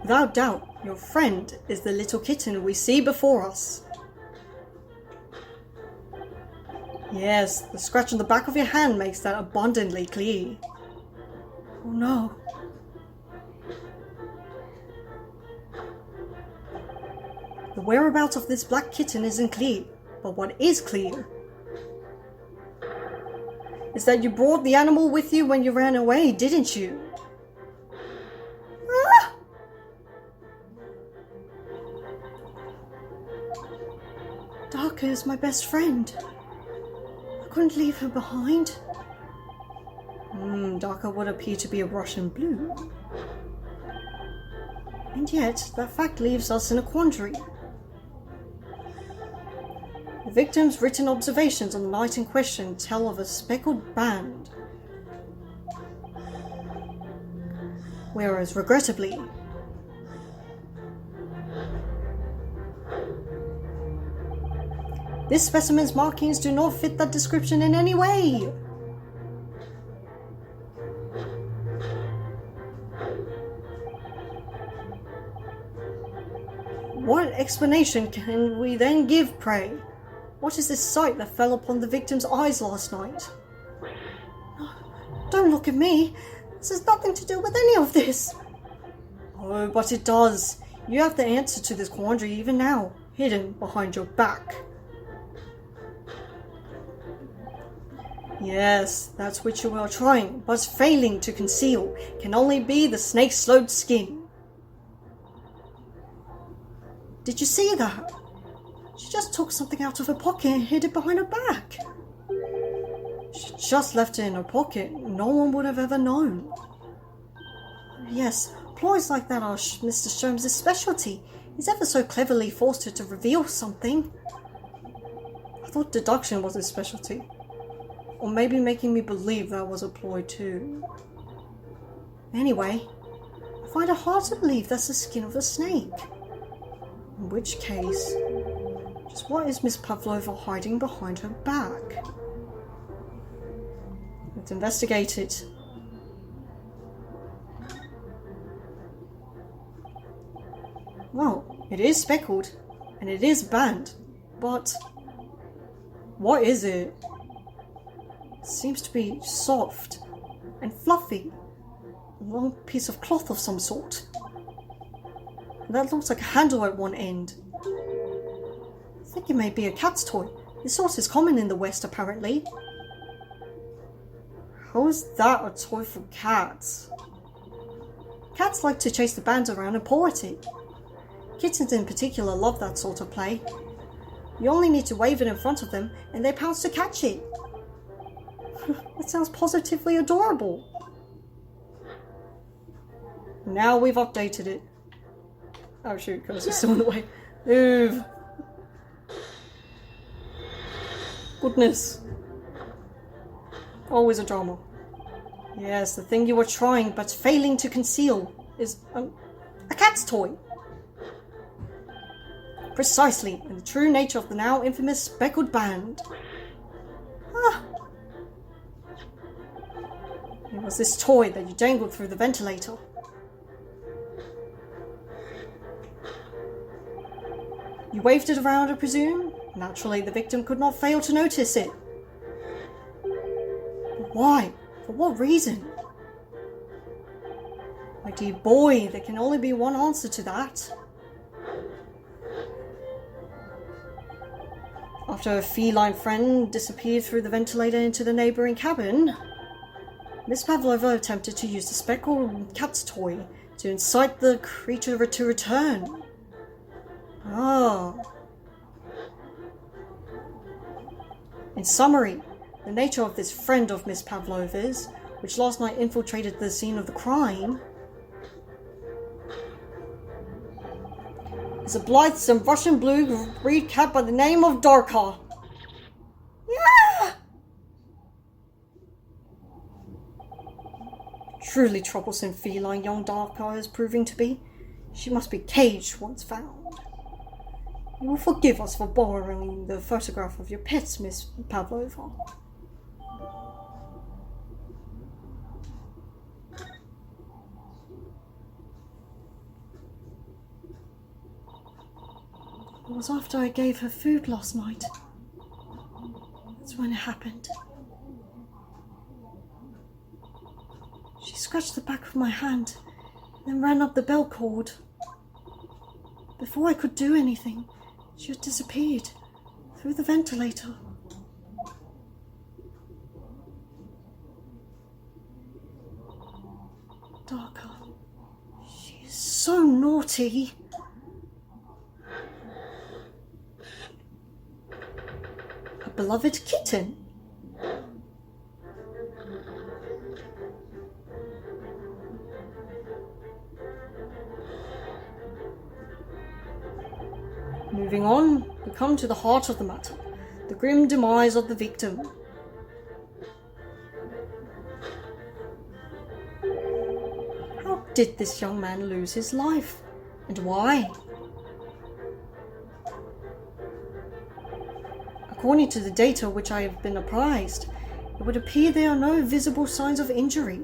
Without doubt, your friend is the little kitten we see before us. Yes, the scratch on the back of your hand makes that abundantly clear. Oh no. The whereabouts of this black kitten isn't clear, but what is clear is that you brought the animal with you when you ran away, didn't you? Ah! Darka is my best friend. I couldn't leave her behind. Darka would appear to be a Russian blue. And yet, that fact leaves us in a quandary. The victim's written observations on the night in question tell of a speckled band. Whereas, regrettably, this specimen's markings do not fit that description in any way. What explanation can we then give, pray? What is this sight that fell upon the victim's eyes last night? Don't look at me. This has nothing to do with any of this. Oh, but it does. You have the answer to this quandary even now, hidden behind your back. Yes, that's what you are trying, but failing to conceal can only be the snake-sloped skin. Did you see that? She just took something out of her pocket and hid it behind her back. She just left it in her pocket. No one would have ever known. Yes, ploys like that are Mr. Sholmes' specialty. He's ever so cleverly forced her to reveal something. I thought deduction was his specialty. Or maybe making me believe that was a ploy too. Anyway, I find it hard to believe that's the skin of a snake. In which case, just what is Miss Pavlova hiding behind her back? Let's investigate it. Well, it is speckled, and it is band, but what is it? It seems to be soft and fluffy. A long piece of cloth of some sort. That looks like a handle at one end. I think it may be a cat's toy. This sort is common in the West, apparently. How is that a toy for cats? Cats like to chase the bands around and paw at it. Kittens in particular love that sort of play. You only need to wave it in front of them and they pounce to catch it. That sounds positively adorable. Now we've updated it. Oh shoot, because it's still in the way. Move. Goodness. Always a drama. Yes, the thing you are trying but failing to conceal is a cat's toy. Precisely, in the true nature of the now infamous speckled band. Ah. It was this toy that you dangled through the ventilator. You waved it around, I presume? Naturally, the victim could not fail to notice it. But why? For what reason? My dear boy, there can only be one answer to that. After a feline friend disappeared through the ventilator into the neighbouring cabin, Miss Pavlova attempted to use the speckled cat's toy to incite the creature to return. Ah. In summary, the nature of this friend of Miss Pavlova's, which last night infiltrated the scene of the crime, is a blithesome Russian blue breed cat by the name of Darka. Yeah! Truly troublesome feline young Darka is proving to be. She must be caged once found. You will forgive us for borrowing the photograph of your pets, Miss Pavlova. It was after I gave her food last night. That's when it happened. She scratched the back of my hand, then ran up the bell cord. Before I could do anything, she had disappeared through the ventilator. Darker. She is so naughty. A beloved kitten. Moving on, we come to the heart of the matter, the grim demise of the victim. How did this young man lose his life, and why? According to the data which I have been apprised, it would appear there are no visible signs of injury.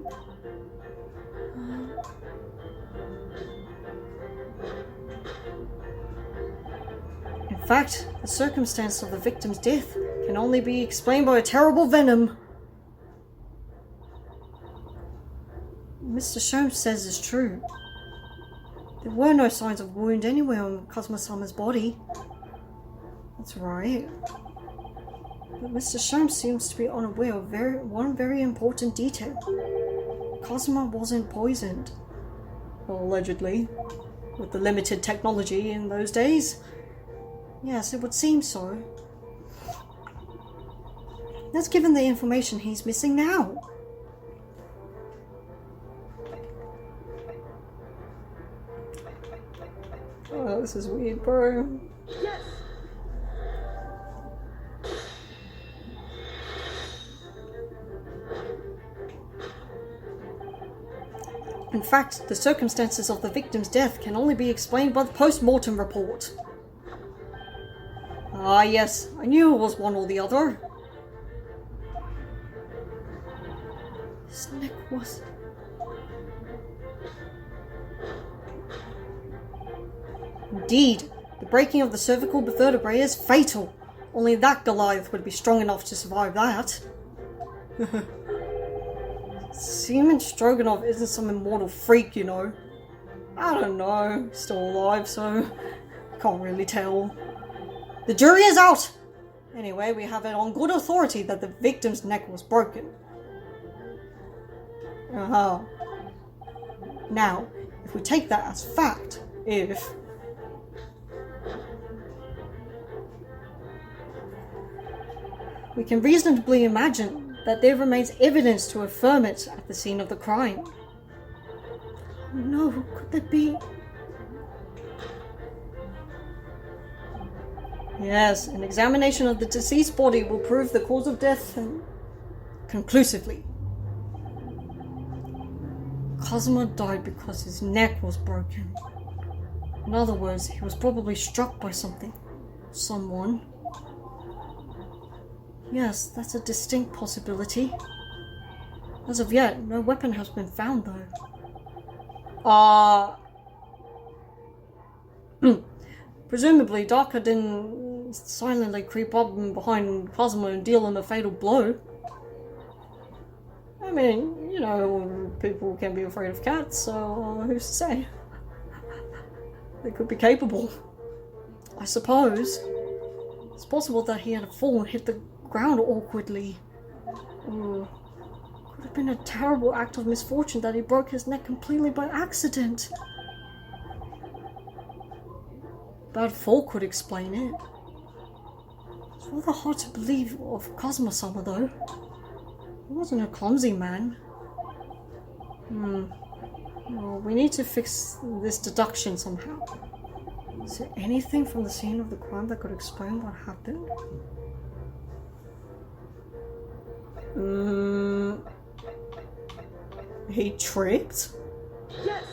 In fact, the circumstance of the victim's death can only be explained by a terrible venom. Mr. Sholmes says is true. There were no signs of wound anywhere on Cosmo-sama's body. That's right. But Mr. Sholmes seems to be unaware of one very important detail. Cosmo wasn't poisoned. Well, allegedly. With the limited technology in those days. Yes, it would seem so. That's given the information he's missing now. Oh, this is weird, bro. Yes. In fact, the circumstances of the victim's death can only be explained by the post-mortem report. Ah, yes, I knew it was one or the other. His neck was... Indeed, the breaking of the cervical vertebrae is fatal. Only that Goliath would be strong enough to survive that. Seaman Stroganoff isn't some immortal freak, you know. I don't know, still alive, so can't really tell. The jury is out! Anyway, we have it on good authority that the victim's neck was broken. Now, if we take that as fact, we can reasonably imagine that there remains evidence to affirm it at the scene of the crime. No, who could that be? Yes, an examination of the deceased body will prove the cause of death conclusively. Cosmo died because his neck was broken. In other words, he was probably struck by something. Someone. Yes, that's a distinct possibility. As of yet, no weapon has been found though. Presumably, Darker didn't silently creep up behind Cosmo and deal him a fatal blow. I mean, you know, people can be afraid of cats, so who's to say? They could be capable. I suppose. It's possible that he had a fall and hit the ground awkwardly. Could have been a terrible act of misfortune that he broke his neck completely by accident. Bad fall could explain it. It's rather hard to believe of Cosmo-sama though. He wasn't a clumsy man. Well, we need to fix this deduction somehow. Is there anything from the scene of the crime that could explain what happened? He tripped? Yes.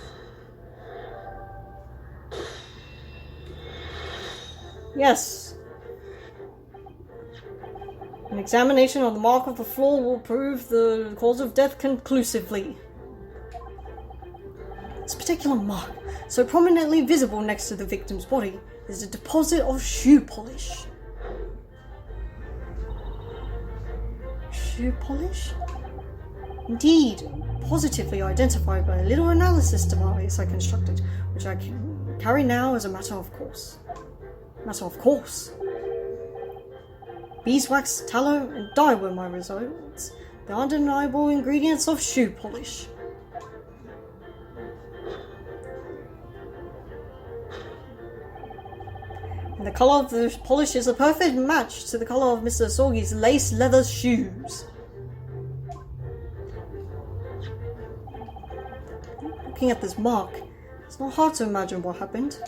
Yes. An examination of the mark of the floor will prove the cause of death conclusively. This particular mark, so prominently visible next to the victim's body, is a deposit of shoe polish. Shoe polish? Indeed, positively identified by a little analysis device I constructed, which I can carry now as a matter of course. Beeswax, tallow, and dye were my results. The undeniable ingredients of shoe polish. And the colour of the polish is a perfect match to the colour of Mr. Asogi's lace leather shoes. Looking at this mark, it's not hard to imagine what happened.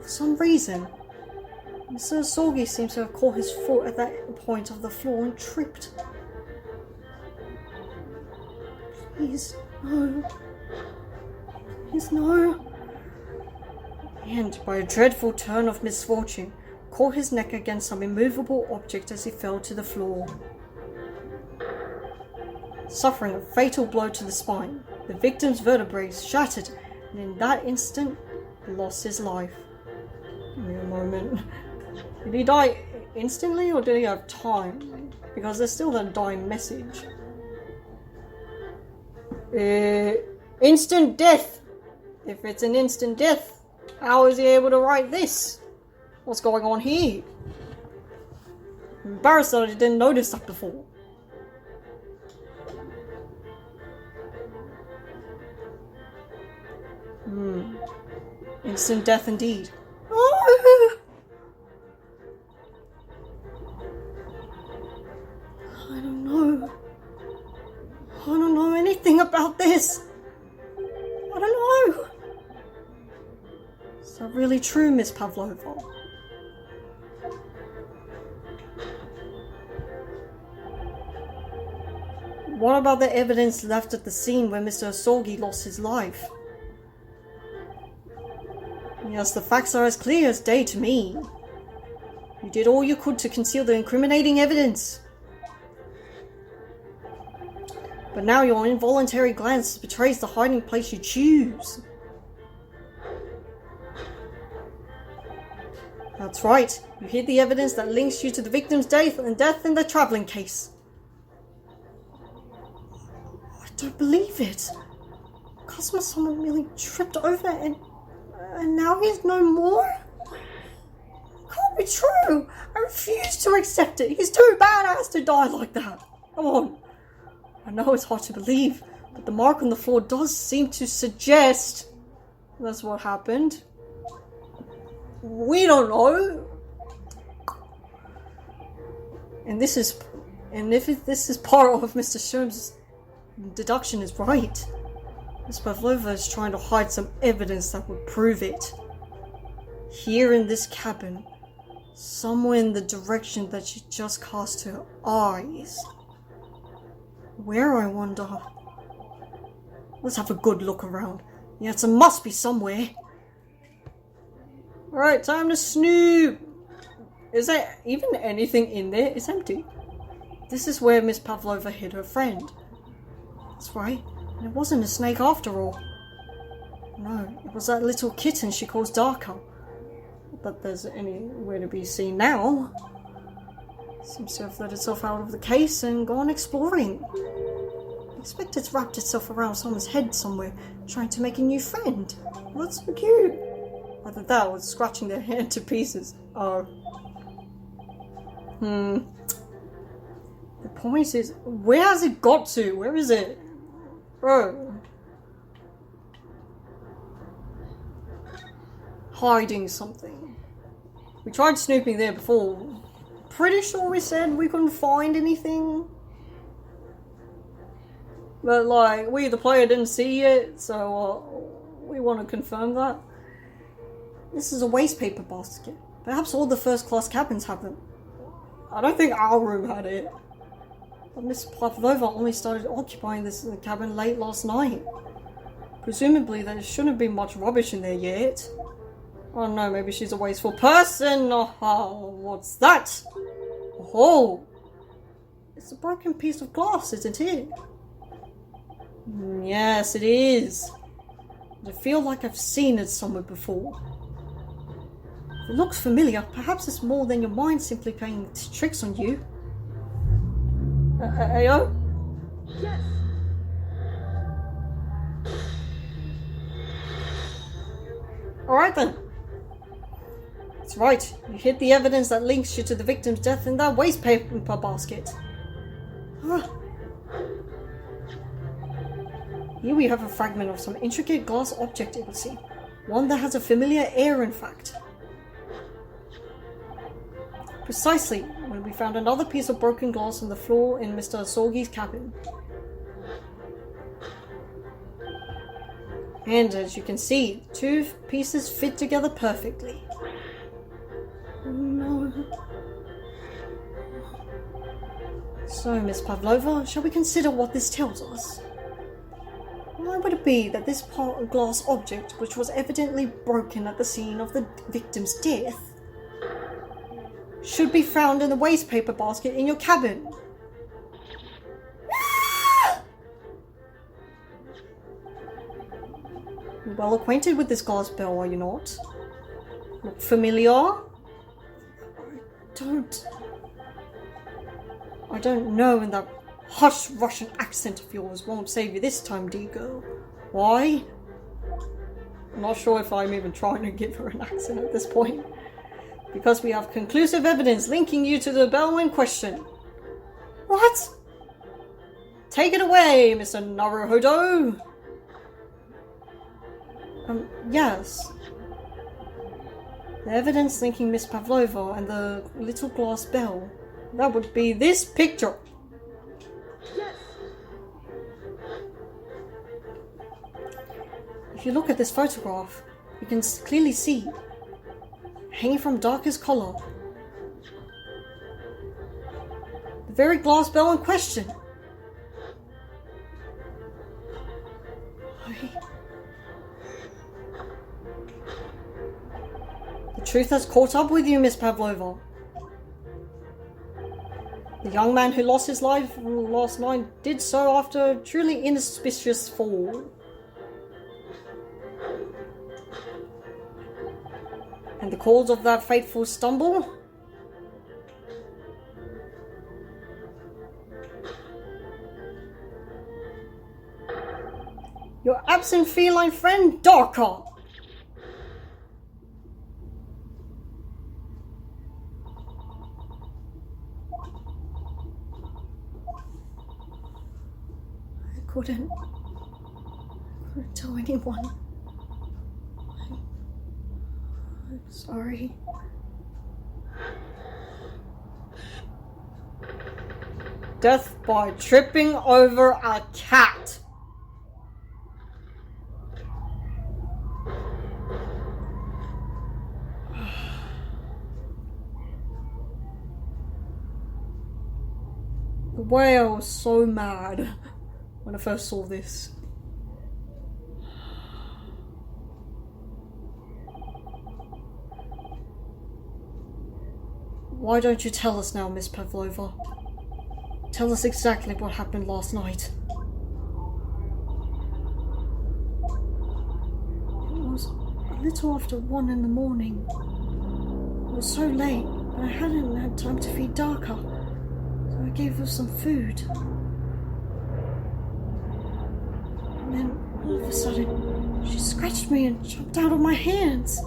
For some reason, Mr. Asogi seems to have caught his foot at that point of the floor and tripped. Please, no. Please, no. And, by a dreadful turn of misfortune, caught his neck against some immovable object as he fell to the floor. Suffering a fatal blow to the spine, the victim's vertebrae shattered, and in that instant, lost his life. Give me a moment. Did he die instantly, or did he have time? Because there's still that dying message. Instant death! If it's an instant death, how is he able to write this? What's going on here? I'm embarrassed that I didn't notice that before. Instant death indeed. Oh! I don't know anything about this. I don't know. Is that really true, Miss Pavlova? What about the evidence left at the scene where Mr. Asogi lost his life? Yes, the facts are as clear as day to me. You did all you could to conceal the incriminating evidence. But now your involuntary glance betrays the hiding place you choose. That's right, you hid the evidence that links you to the victim's death in the travelling case. I don't believe it. Kazuma-sama really tripped over and now he's no more? It can't be true! I refuse to accept it! He's too badass to die like that! Come on! I know it's hard to believe, but the mark on the floor does seem to suggest that's what happened. We don't know. And if this is part of Mr. Sherm's deduction is right, Miss Pavlova is trying to hide some evidence that would prove it. Here in this cabin, somewhere in the direction that she just cast her eyes. Where, I wonder? Let's have a good look around. Yes, it must be somewhere. Alright, time to snoop. Is there even anything in there? It's empty. This is where Miss Pavlova hid her friend. That's right. And it wasn't a snake after all. No, it was that little kitten she calls Darko. Not that there's anywhere to be seen now. Seems to have let itself out of the case and gone exploring. I expect it's wrapped itself around someone's head somewhere, trying to make a new friend. Well, that's so cute. Either that or scratching their hand to pieces. Oh. The point is, where has it got to? Where is it? Bro. Hiding something. We tried snooping there before. Pretty sure we said we couldn't find anything. But like, we the player didn't see it, so we want to confirm that. This is a waste paper basket. Perhaps all the first class cabins have them. I don't think our room had it. But Miss Pavlova only started occupying this cabin late last night. Presumably there shouldn't be much rubbish in there yet. Oh no, maybe she's a wasteful person. Oh, what's that? Oh, it's a broken piece of glass, isn't it? Yes, it is. I feel like I've seen it somewhere before. It looks familiar. Perhaps it's more than your mind simply playing tricks on you. Ayo? Yes. Alright then. That's right. You hid the evidence that links you to the victim's death in that waste paper basket. Ah. Here we have a fragment of some intricate glass object, it would seem. One that has a familiar air, in fact. Precisely when we found another piece of broken glass on the floor in Mr. Asogi's cabin. And as you can see, two pieces fit together perfectly. Oh no. So, Miss Pavlova, shall we consider what this tells us? Why would it be that this part of glass object, which was evidently broken at the scene of the victim's death, should be found in the waste paper basket in your cabin? You're well acquainted with this glass bell, are you not? Look familiar? I don't know, and that harsh Russian accent of yours won't save you this time, dear girl. Why? I'm not sure if I'm even trying to give her an accent at this point. Because we have conclusive evidence linking you to the bell in question. What? Take it away, Mr. Naruhodo. Yes. The evidence linking Miss Pavlova and the little glass bell. That would be this picture. Yes. If you look at this photograph, you can clearly see, hanging from darkest collar, the very glass bell in question. The truth has caught up with you, Miss Pavlova. The young man who lost his life last night did so after a truly inauspicious fall. And the cause of that fateful stumble? Your absent feline friend, Darka! I couldn't tell anyone. I'm sorry. Death by tripping over a cat. The way I was so mad when I first saw this. Why don't you tell us now, Miss Pavlova? Tell us exactly what happened last night. It was a little after 1 in the morning. It was so late, but I hadn't had time to feed Darka, so I gave her some food. And then, all of a sudden, she scratched me and jumped out of my hands.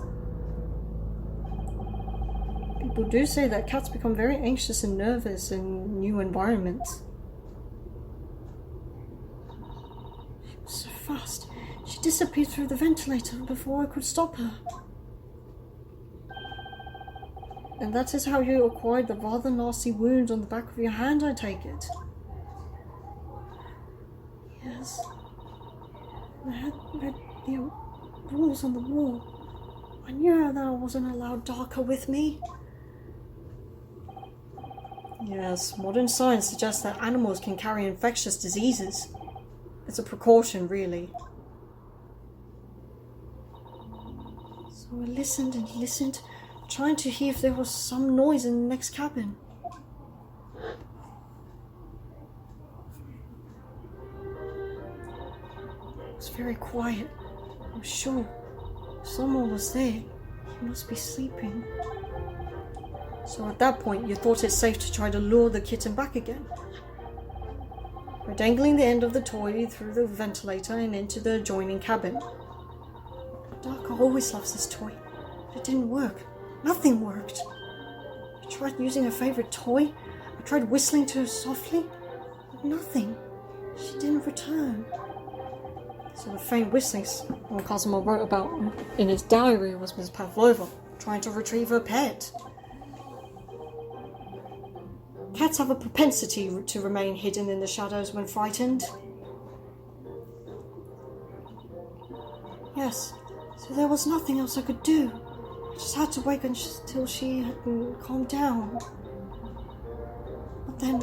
People do say that cats become very anxious and nervous in new environments. She was so fast. She disappeared through the ventilator before I could stop her. And that is how you acquired the rather nasty wound on the back of your hand, I take it. Yes. I had read the rules on the wall. I knew that I wasn't allowed Darka with me. Yes, modern science suggests that animals can carry infectious diseases. It's a precaution, really. So I listened and listened, trying to hear if there was some noise in the next cabin. It was very quiet. I'm sure someone was there. She must be sleeping. So at that point, you thought it safe to try to lure the kitten back again. By dangling the end of the toy through the ventilator and into the adjoining cabin. Darker always loves this toy, but it didn't work. Nothing worked. I tried using her favorite toy. I tried whistling to her softly, but nothing. She didn't return. So the faint whistlings Cosmo wrote about in his diary was Miss Pavlova trying to retrieve her pet. Cats have a propensity to remain hidden in the shadows when frightened. Yes, so there was nothing else I could do. I just had to wait until she had calmed down. But then...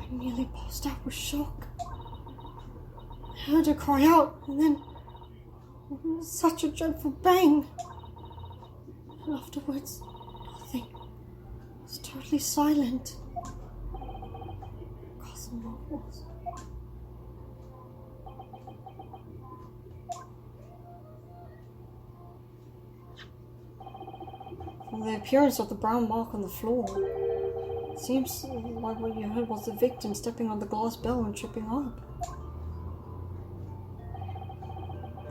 I nearly passed out with shock. I heard her cry out, and then such a dreadful bang. And afterwards, nothing. It was totally silent. Cosmo was. From the appearance of the brown mark on the floor, it seems like what you heard was the victim stepping on the glass bell and tripping up.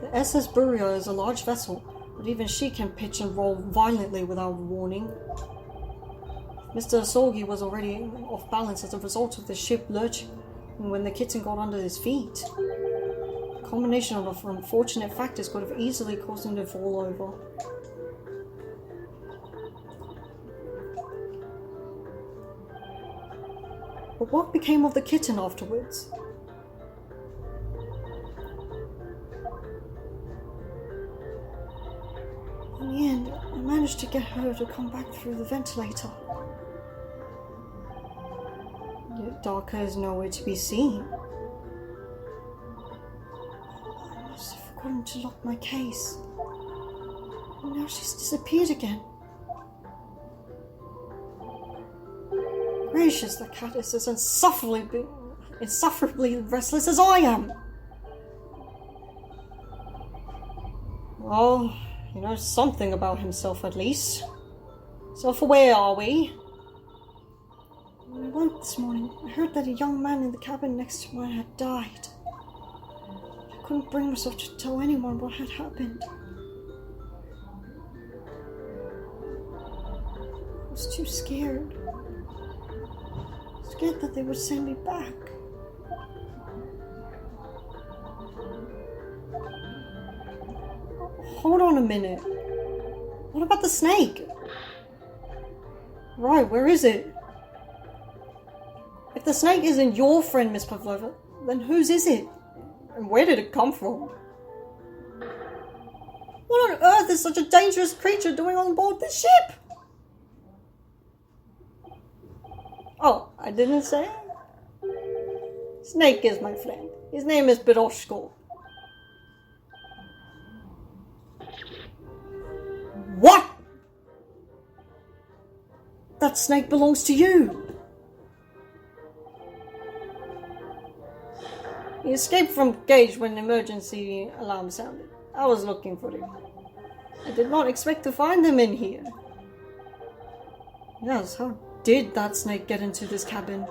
The SS Buria is a large vessel, but even she can pitch and roll violently without warning. Mr. Asorgi was already off balance as a result of the ship lurching when the kitten got under his feet. A combination of unfortunate factors could have easily caused him to fall over. But what became of the kitten afterwards? In the end, I managed to get her to come back through the ventilator. Yet Darker is nowhere to be seen. I must have forgotten to lock my case. And now she's disappeared again. Gracious, the cat is as insufferably restless as I am. Well, he knows something about himself at least. Self-aware, are we? When I woke this morning, I heard that a young man in the cabin next to mine had died. I couldn't bring myself to tell anyone what had happened. I was too scared. Scared that they would send me back. Hold on a minute. What about the snake? Right, where is it? If the snake isn't your friend, Miss Pavlova, then whose is it? And where did it come from? What on earth is such a dangerous creature doing on board this ship? Oh, I didn't say? Snake is my friend. His name is Biroshko. What? That snake belongs to you. He escaped from cage when the emergency alarm sounded. I was looking for him. I did not expect to find him in here. Yes, how did that snake get into this cabin?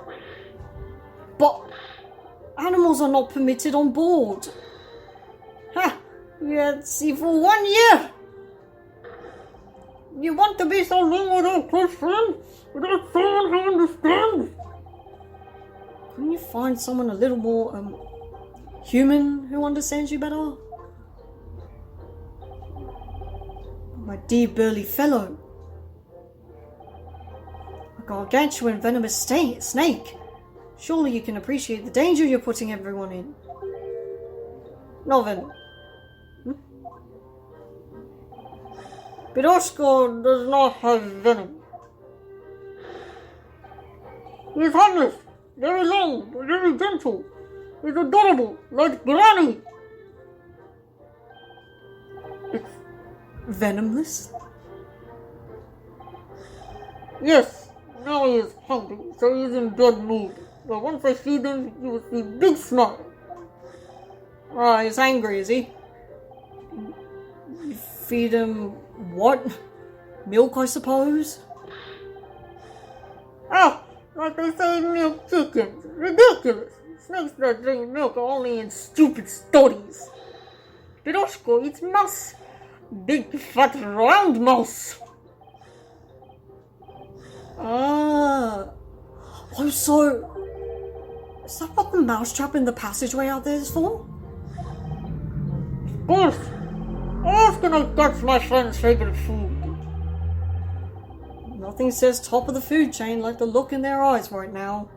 But animals are not permitted on board. Ha! Let's see for 1 year. You want to be so long without close friends? Without someone who understands? Couldn't you find someone a little more, human who understands you better? My dear burly fellow. A gargantuan venomous snake. Surely you can appreciate the danger you're putting everyone in. No venom. Biroshko does not have venom. He is harmless, very long, very gentle. He is adorable, like Granny. It's venomless? Yes, Now he is hungry, so he is in bad mood. But once I feed him, you will see big smile. Ah, he's angry, is he? You feed him what? Milk, I suppose? Ah, like they say in milk chickens. Ridiculous. Snakes that drink milk are only in stupid stories. Piroshko eats mouse. Big, fat, round mouse. Ah. Oh, so... Is that what the mousetrap in the passageway out there is for? Of course. How else can I catch my friend's favorite food? Nothing says top of the food chain like the look in their eyes right now.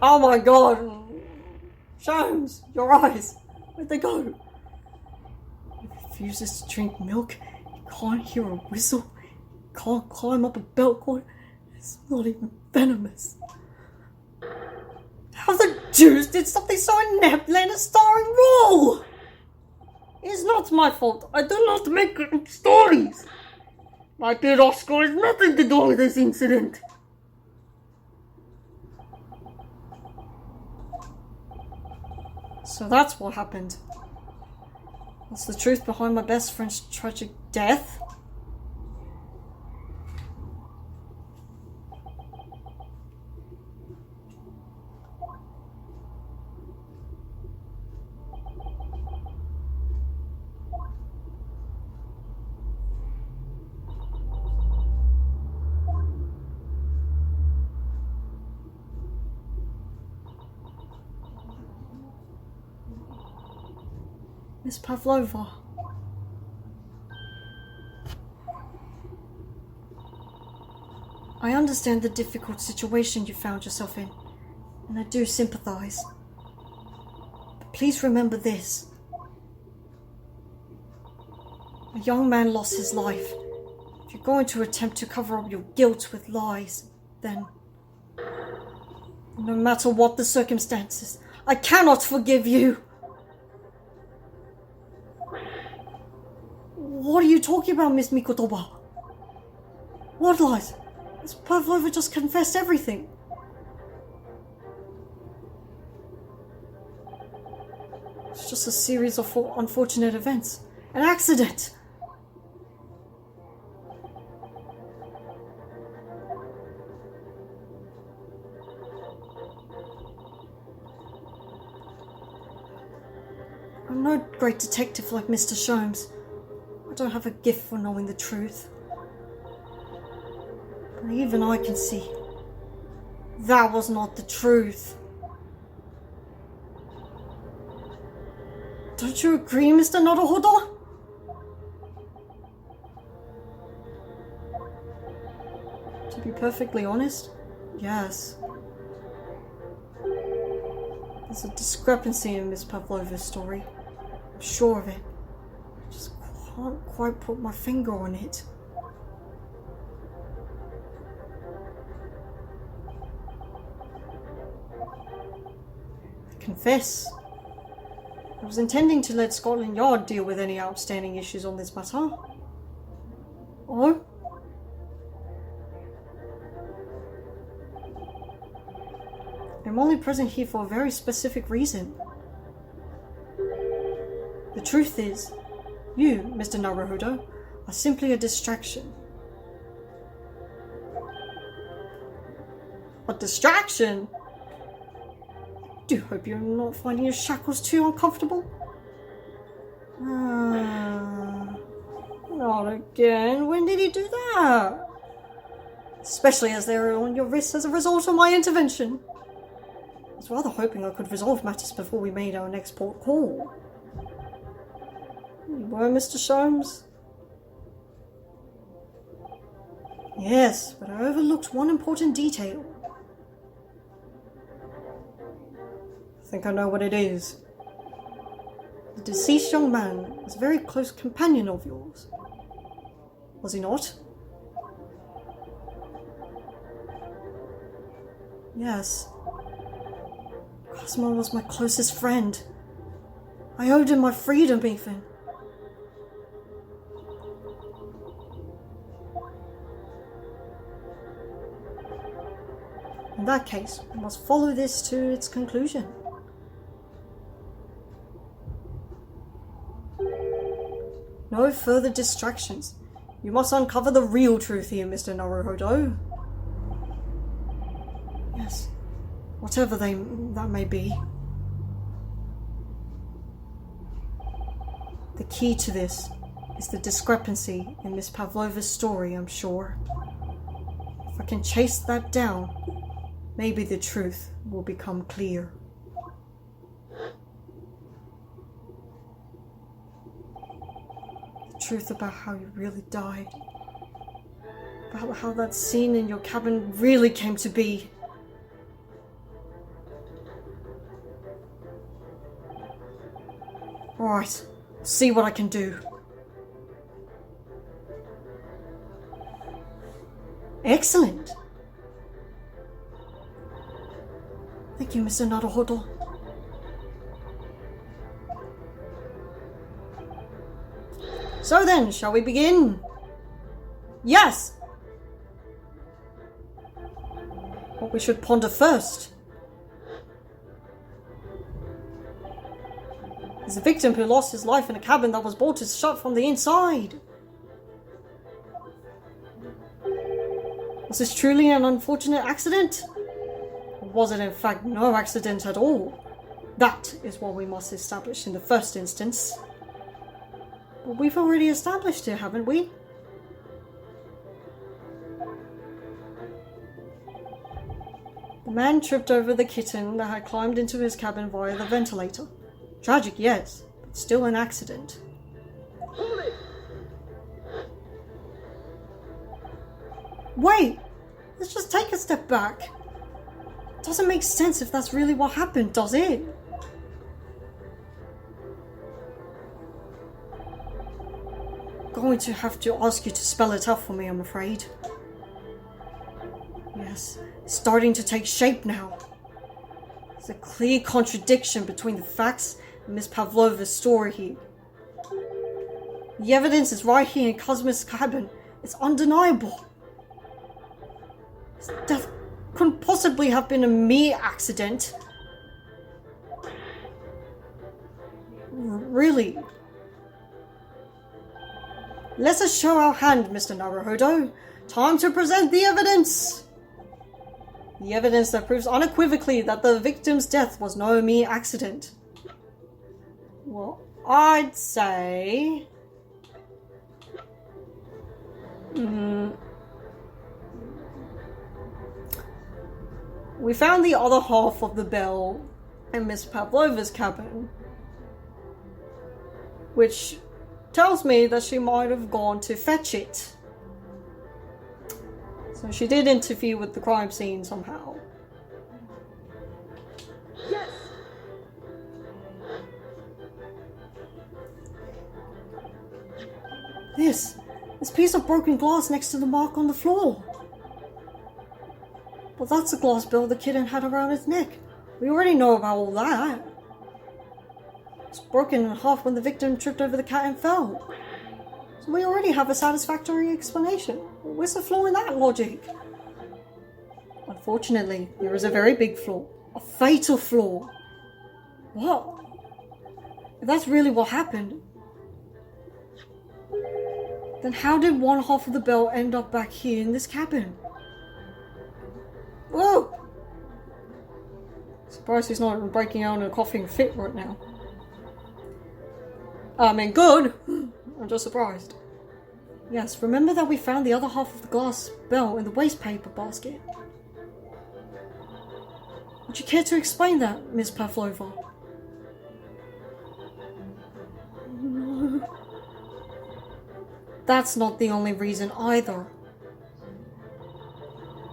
Oh my god! Sholmes, your eyes! Where'd they go? He refuses to drink milk. He can't hear a whistle. He can't climb up a belt cord. It's not even venomous. How the deuce did something so inept land a starring role? It's not my fault. I do not make up stories. My Piroshko has nothing to do with this incident. So that's what happened. What's the truth behind my best friend's tragic death? Miss Pavlova. I understand the difficult situation you found yourself in, and I do sympathize. But please remember this. A young man lost his life. If you're going to attempt to cover up your guilt with lies, then no matter what the circumstances, I cannot forgive you. What are you talking about, Miss Mikotoba? What lies? Miss Pavlova just confessed everything. It's just a series of unfortunate events. An accident. I'm no great detective like Mr. Sholmes. I don't have a gift for knowing the truth. But even I can see that was not the truth. Don't you agree, Mr. Naruhodo? To be perfectly honest, yes. There's a discrepancy in Miss Pavlova's story. I'm sure of it. I just can't quite put my finger on it. I confess, I was intending to let Scotland Yard deal with any outstanding issues on this matter. Oh? I'm only present here for a very specific reason. The truth is, you, Mr. Naruhodo, are simply a distraction. A distraction? I do hope you're not finding your shackles too uncomfortable. Not again. When did he do that? Especially as they're on your wrists as a result of my intervention. I was rather hoping I could resolve matters before we made our next port call. You were, Mr. Sholmes? Yes, but I overlooked one important detail. I think I know what it is. The deceased young man was a very close companion of yours. Was he not? Yes. Cosmo was my closest friend. I owed him my freedom, even. In that case, we must follow this to its conclusion. No further distractions. You must uncover the real truth here, Mr. Naruhodo. Yes, whatever that may be. The key to this is the discrepancy in Miss Pavlova's story, I'm sure. If I can chase that down, maybe the truth will become clear. The truth about how you really died. About how that scene in your cabin really came to be. Alright, see what I can do. Excellent. Thank you, Mr. Naruhodo. So then, shall we begin? Yes! What we should ponder first is the victim who lost his life in a cabin that was bolted shut from the inside. Was this truly an unfortunate accident? Or was it in fact no accident at all? That is what we must establish in the first instance. But we've already established it, haven't we? The man tripped over the kitten that had climbed into his cabin via the ventilator. Tragic, yes, but still an accident. Hold it! Wait! Let's just take a step back. Doesn't make sense if that's really what happened, does it? Going to have to ask you to spell it out for me, I'm afraid. Yes, it's starting to take shape now. There's a clear contradiction between the facts and Miss Pavlova's story here. The evidence is right here in Cosmo's cabin. It's undeniable. His death couldn't possibly have been a mere accident. Really? Let us show our hand, Mr. Naruhodo. Time to present the evidence! The evidence that proves unequivocally that the victim's death was no mere accident. Well, I'd say... We found the other half of the bell in Miss Pavlova's cabin, which tells me that she might have gone to fetch it. So she did interfere with the crime scene somehow. Yes! This piece of broken glass next to the mark on the floor. Well, that's the glass bell the kitten had around its neck. We already know about all that. It's broken in half when the victim tripped over the cat and fell. So we already have a satisfactory explanation. Where's the flaw in that logic? Unfortunately, there is a very big flaw. A fatal flaw. What? If that's really what happened, then how did one half of the bell end up back here in this cabin? Whoa! Surprised he's not breaking out in a coughing fit right now. I mean, good! I'm just surprised. Yes, remember that we found the other half of the glass bell in the waste paper basket. Would you care to explain that, Miss Pavlova? No. That's not the only reason either.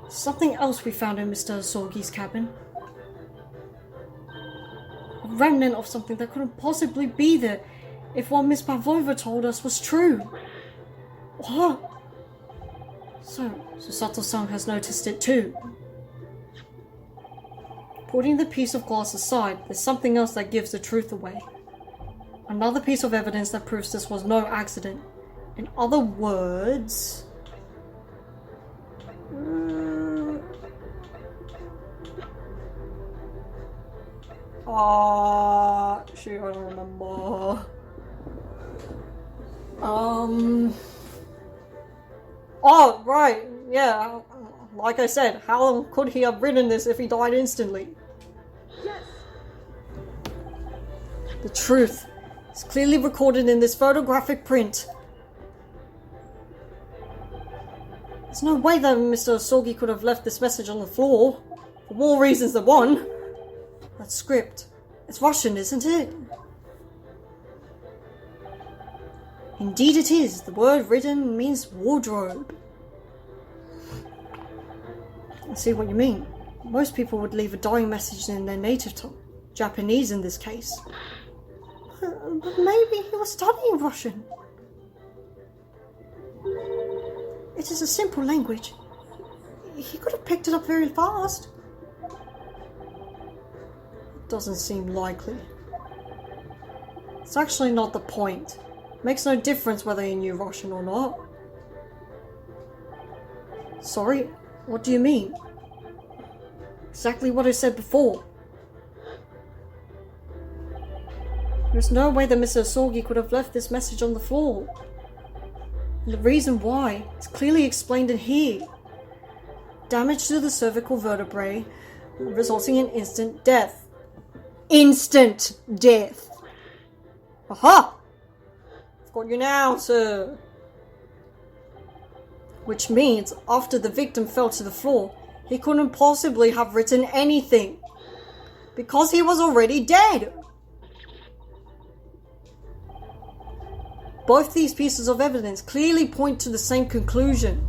Something else we found in Mr. Sorgi's cabin. A remnant of something that couldn't possibly be there if what Miss Pavlova told us was true. What? So Sato-san has noticed it too. Putting the piece of glass aside, there's something else that gives the truth away. Another piece of evidence that proves this was no accident. In other words... Shoot, I don't remember. Oh, right, yeah. Like I said, how could he have written this if he died instantly? Yes! The truth is clearly recorded in this photographic print. There's no way that Mr. Asogi could have left this message on the floor. For more reasons than one. That script. It's Russian, isn't it? Indeed it is. The word written means wardrobe. I see what you mean. Most people would leave a dying message in their native tongue. Japanese in this case. But maybe he was studying Russian. It is a simple language. He could have picked it up very fast. It doesn't seem likely. It's actually not the point. Makes no difference whether he knew Russian or not. Sorry, what do you mean? Exactly what I said before. There's no way that Mr. Asogi could have left this message on the floor. And the reason why is clearly explained in here. Damage to the cervical vertebrae, resulting in instant death. Instant death! Aha! I've got you now, sir. Which means, after the victim fell to the floor, he couldn't possibly have written anything. Because he was already dead! Both these pieces of evidence clearly point to the same conclusion.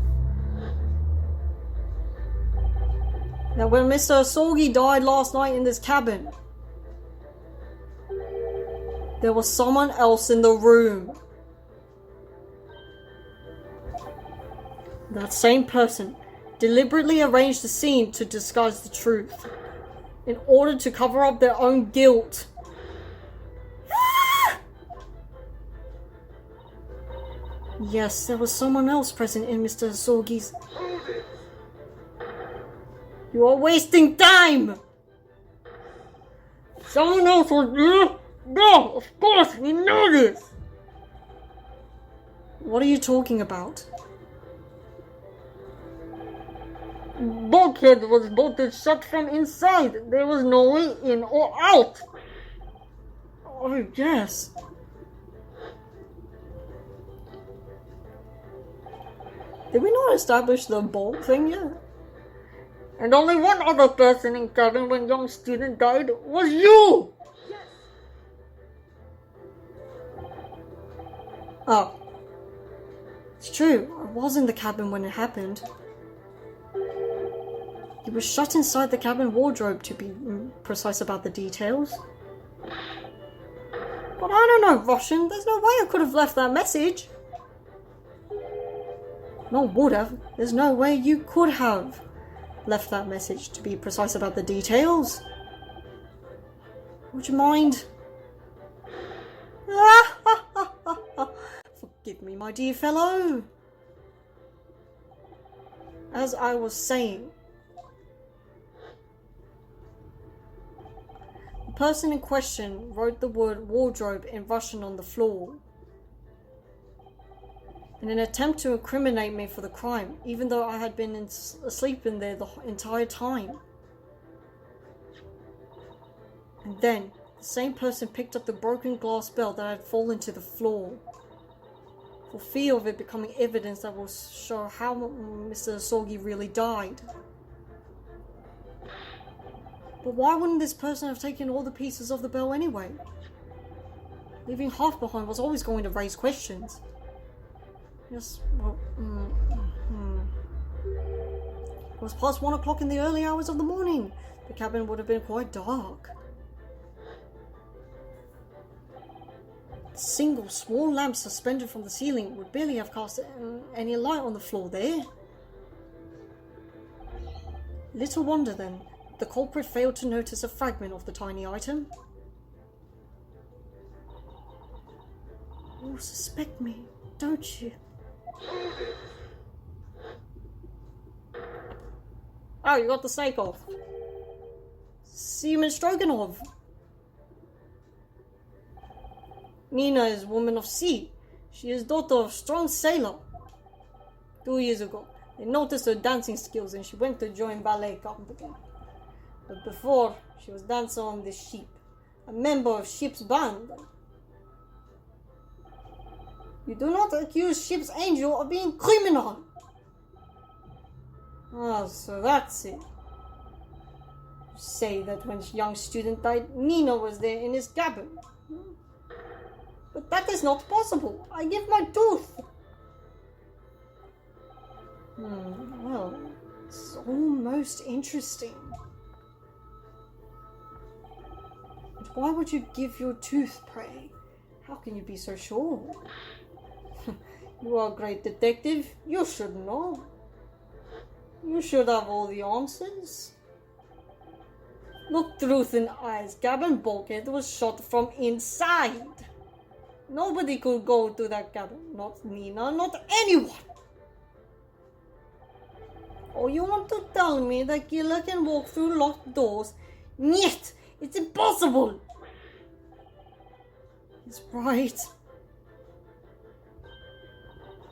Now, when Mr. Asogi died last night in this cabin, there was someone else in the room. That same person deliberately arranged the scene to disguise the truth, in order to cover up their own guilt. Yes, there was someone else present in Mr. Asogi's... You are wasting time! Someone else was there? No, of course, we know this! What are you talking about? Bulkhead was bolted shut from inside. There was no way in or out. Oh, yes. Did we not establish the bolt thing yet? And only one other person in cabin when young student died was you! Yes! Oh. It's true, I was in the cabin when it happened. He was shut inside the cabin wardrobe, to be precise about the details. But I don't know Russian, there's no way I could have left that message. No, would have. There's no way you could have left that message, to be precise about the details. Would you mind? Forgive me, my dear fellow. As I was saying, the person in question wrote the word wardrobe in Russian on the floor, in an attempt to incriminate me for the crime, even though I had been asleep in there the entire time. And then, the same person picked up the broken glass bell that had fallen to the floor, for fear of it becoming evidence that will show how Mr. Asogi really died. But why wouldn't this person have taken all the pieces of the bell anyway? Leaving half behind was always going to raise questions. Yes, well, It was past 1 o'clock in the early hours of the morning. The cabin would have been quite dark. The single small lamp suspended from the ceiling would barely have cast any light on the floor there. Little wonder then, the culprit failed to notice a fragment of the tiny item. You suspect me, don't you? Oh, you got the snake off. Seaman Stroganov. Nina is woman of sea. She is daughter of strong sailor. 2 years ago, they noticed her dancing skills and she went to join ballet company. But before, she was dancer on the ship, a member of ship's band. You do not accuse ship's angel of being criminal. Ah, so that's it. You say that when young student died, Nina was there in his cabin. But that is not possible. I give my tooth. Well, it's almost interesting. But why would you give your tooth, pray? How can you be so sure? You are a great detective. You should know. You should have all the answers. Look truth in the eyes. Cabin bulkhead was shot from inside. Nobody could go to that cabin. Not Nina, not anyone. Oh, you want to tell me that killer can walk through locked doors? Niet! It's impossible! He's right.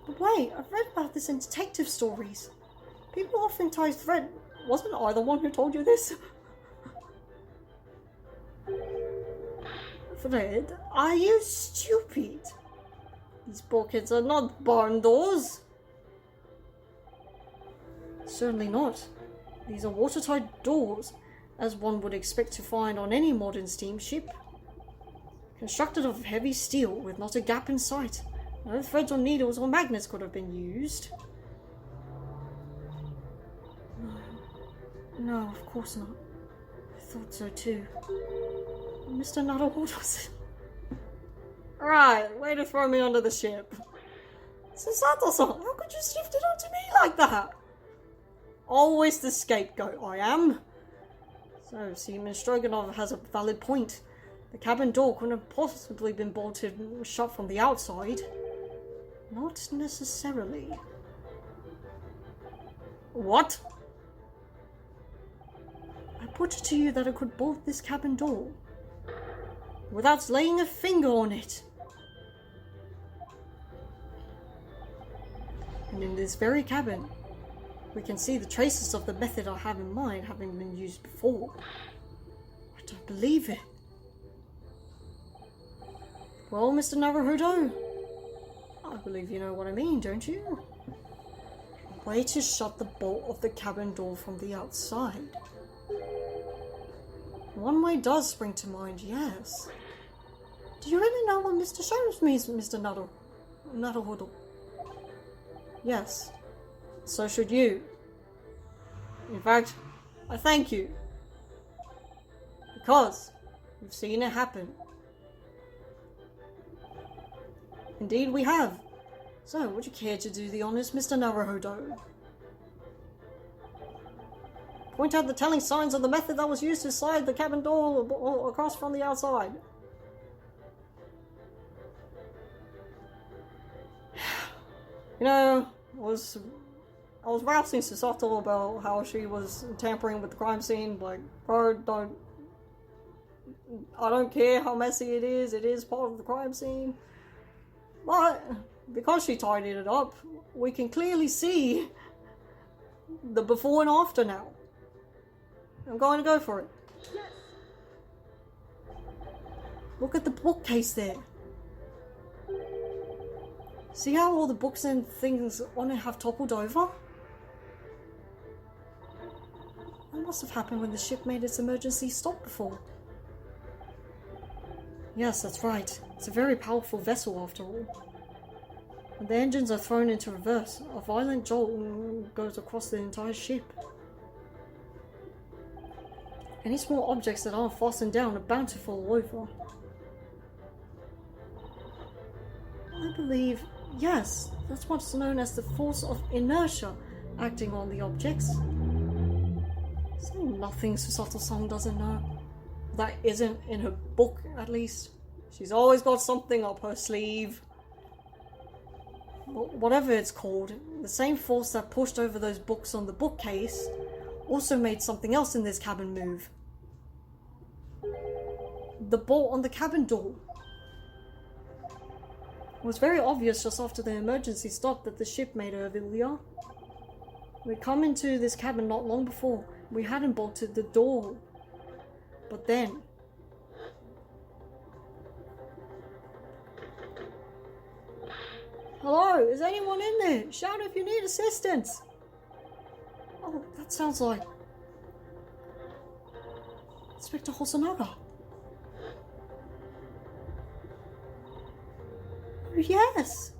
But wait, I've read about this in detective stories. People often tie thread. Wasn't I the one who told you this? Fred, are you stupid? These bulkheads are not barn doors. Certainly not. These are watertight doors, as one would expect to find on any modern steamship. Constructed of heavy steel with not a gap in sight. No threads or needles or magnets could have been used. No, of course not. I thought so too. Mr. Nuttlewood was it? Right, way to throw me under the ship. Susato-san, how could you shift it onto me like that? Always the scapegoat, I am. So, Seaman Stroganov has a valid point. The cabin door couldn't have possibly been bolted shut from the outside. Not necessarily. What? I put it to you that I could bolt this cabin door without laying a finger on it. And in this very cabin, we can see the traces of the method I have in mind having been used before. I don't believe it. Well, Mr. Naruhodo, I believe you know what I mean, don't you? A way to shut the bolt of the cabin door from the outside. One way does spring to mind, yes. Do you really know what Mr. Sheriff means, Mr. Nuttlehoodle? Yes. So should you. In fact, I thank you. Because we've seen it happen. Indeed we have. So, would you care to do the honors, Mr. Naruhodo? Point out the telling signs of the method that was used to slide the cabin door across from the outside. You know, I was rousing Susato about how she was tampering with the crime scene, like, bro, I don't care how messy it is part of the crime scene. But, because she tidied it up, we can clearly see the before and after now. I'm going to go for it. Yes. Look at the bookcase there. See how all the books and things on it have toppled over? That must have happened when the ship made its emergency stop before. Yes, that's right. It's a very powerful vessel after all. When the engines are thrown into reverse, a violent jolt goes across the entire ship. Any small objects that aren't fastened down are bound to fall over. I believe, yes, that's what's known as the force of inertia acting on the objects. Is there nothing Susato-san doesn't know? That isn't in her book, at least. She's always got something up her sleeve. But whatever it's called, the same force that pushed over those books on the bookcase also made something else in this cabin move. The bolt on the cabin door. It was very obvious just after the emergency stop that the ship made her, Vilya. We'd come into this cabin not long before. We hadn't bolted the door. But then... Hello, is anyone in there? Shout if you need assistance. Oh, that sounds like... Inspector Hosonaga. Oh, yes.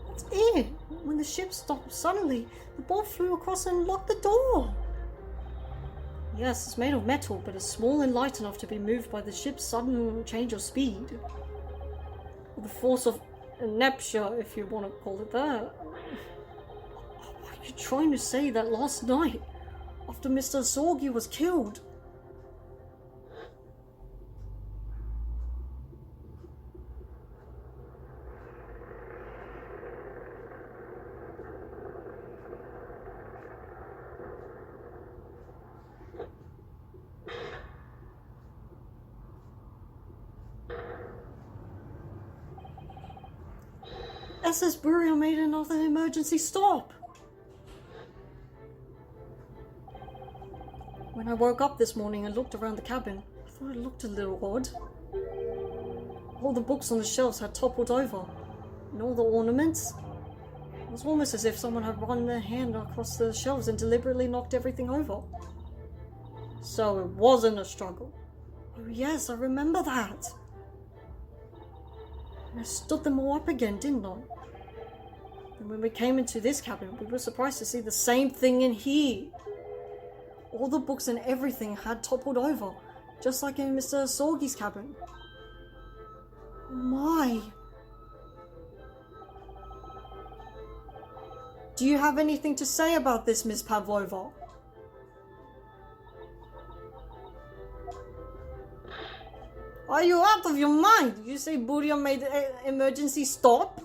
That's it. When the ship stopped suddenly, the bolt flew across and locked the door. Yes, it's made of metal, but it's small and light enough to be moved by the ship's sudden change of speed. Or the force of inertia, if you want to call it that. Are you trying to say that last night, after Mr. Sorgi was killed? SS Burial made another emergency stop. When I woke up this morning and looked around the cabin, I thought it looked a little odd. All the books on the shelves had toppled over, and all the ornaments. It was almost as if someone had run their hand across the shelves and deliberately knocked everything over. So it wasn't a struggle. Oh yes, I remember that. And I stood them all up again, didn't I? And when we came into this cabin, we were surprised to see the same thing in here. All the books and everything had toppled over, just like in Mr. Sorgi's cabin. My. Do you have anything to say about this, Miss Pavlova? Are you out of your mind? You say Buria made an emergency stop?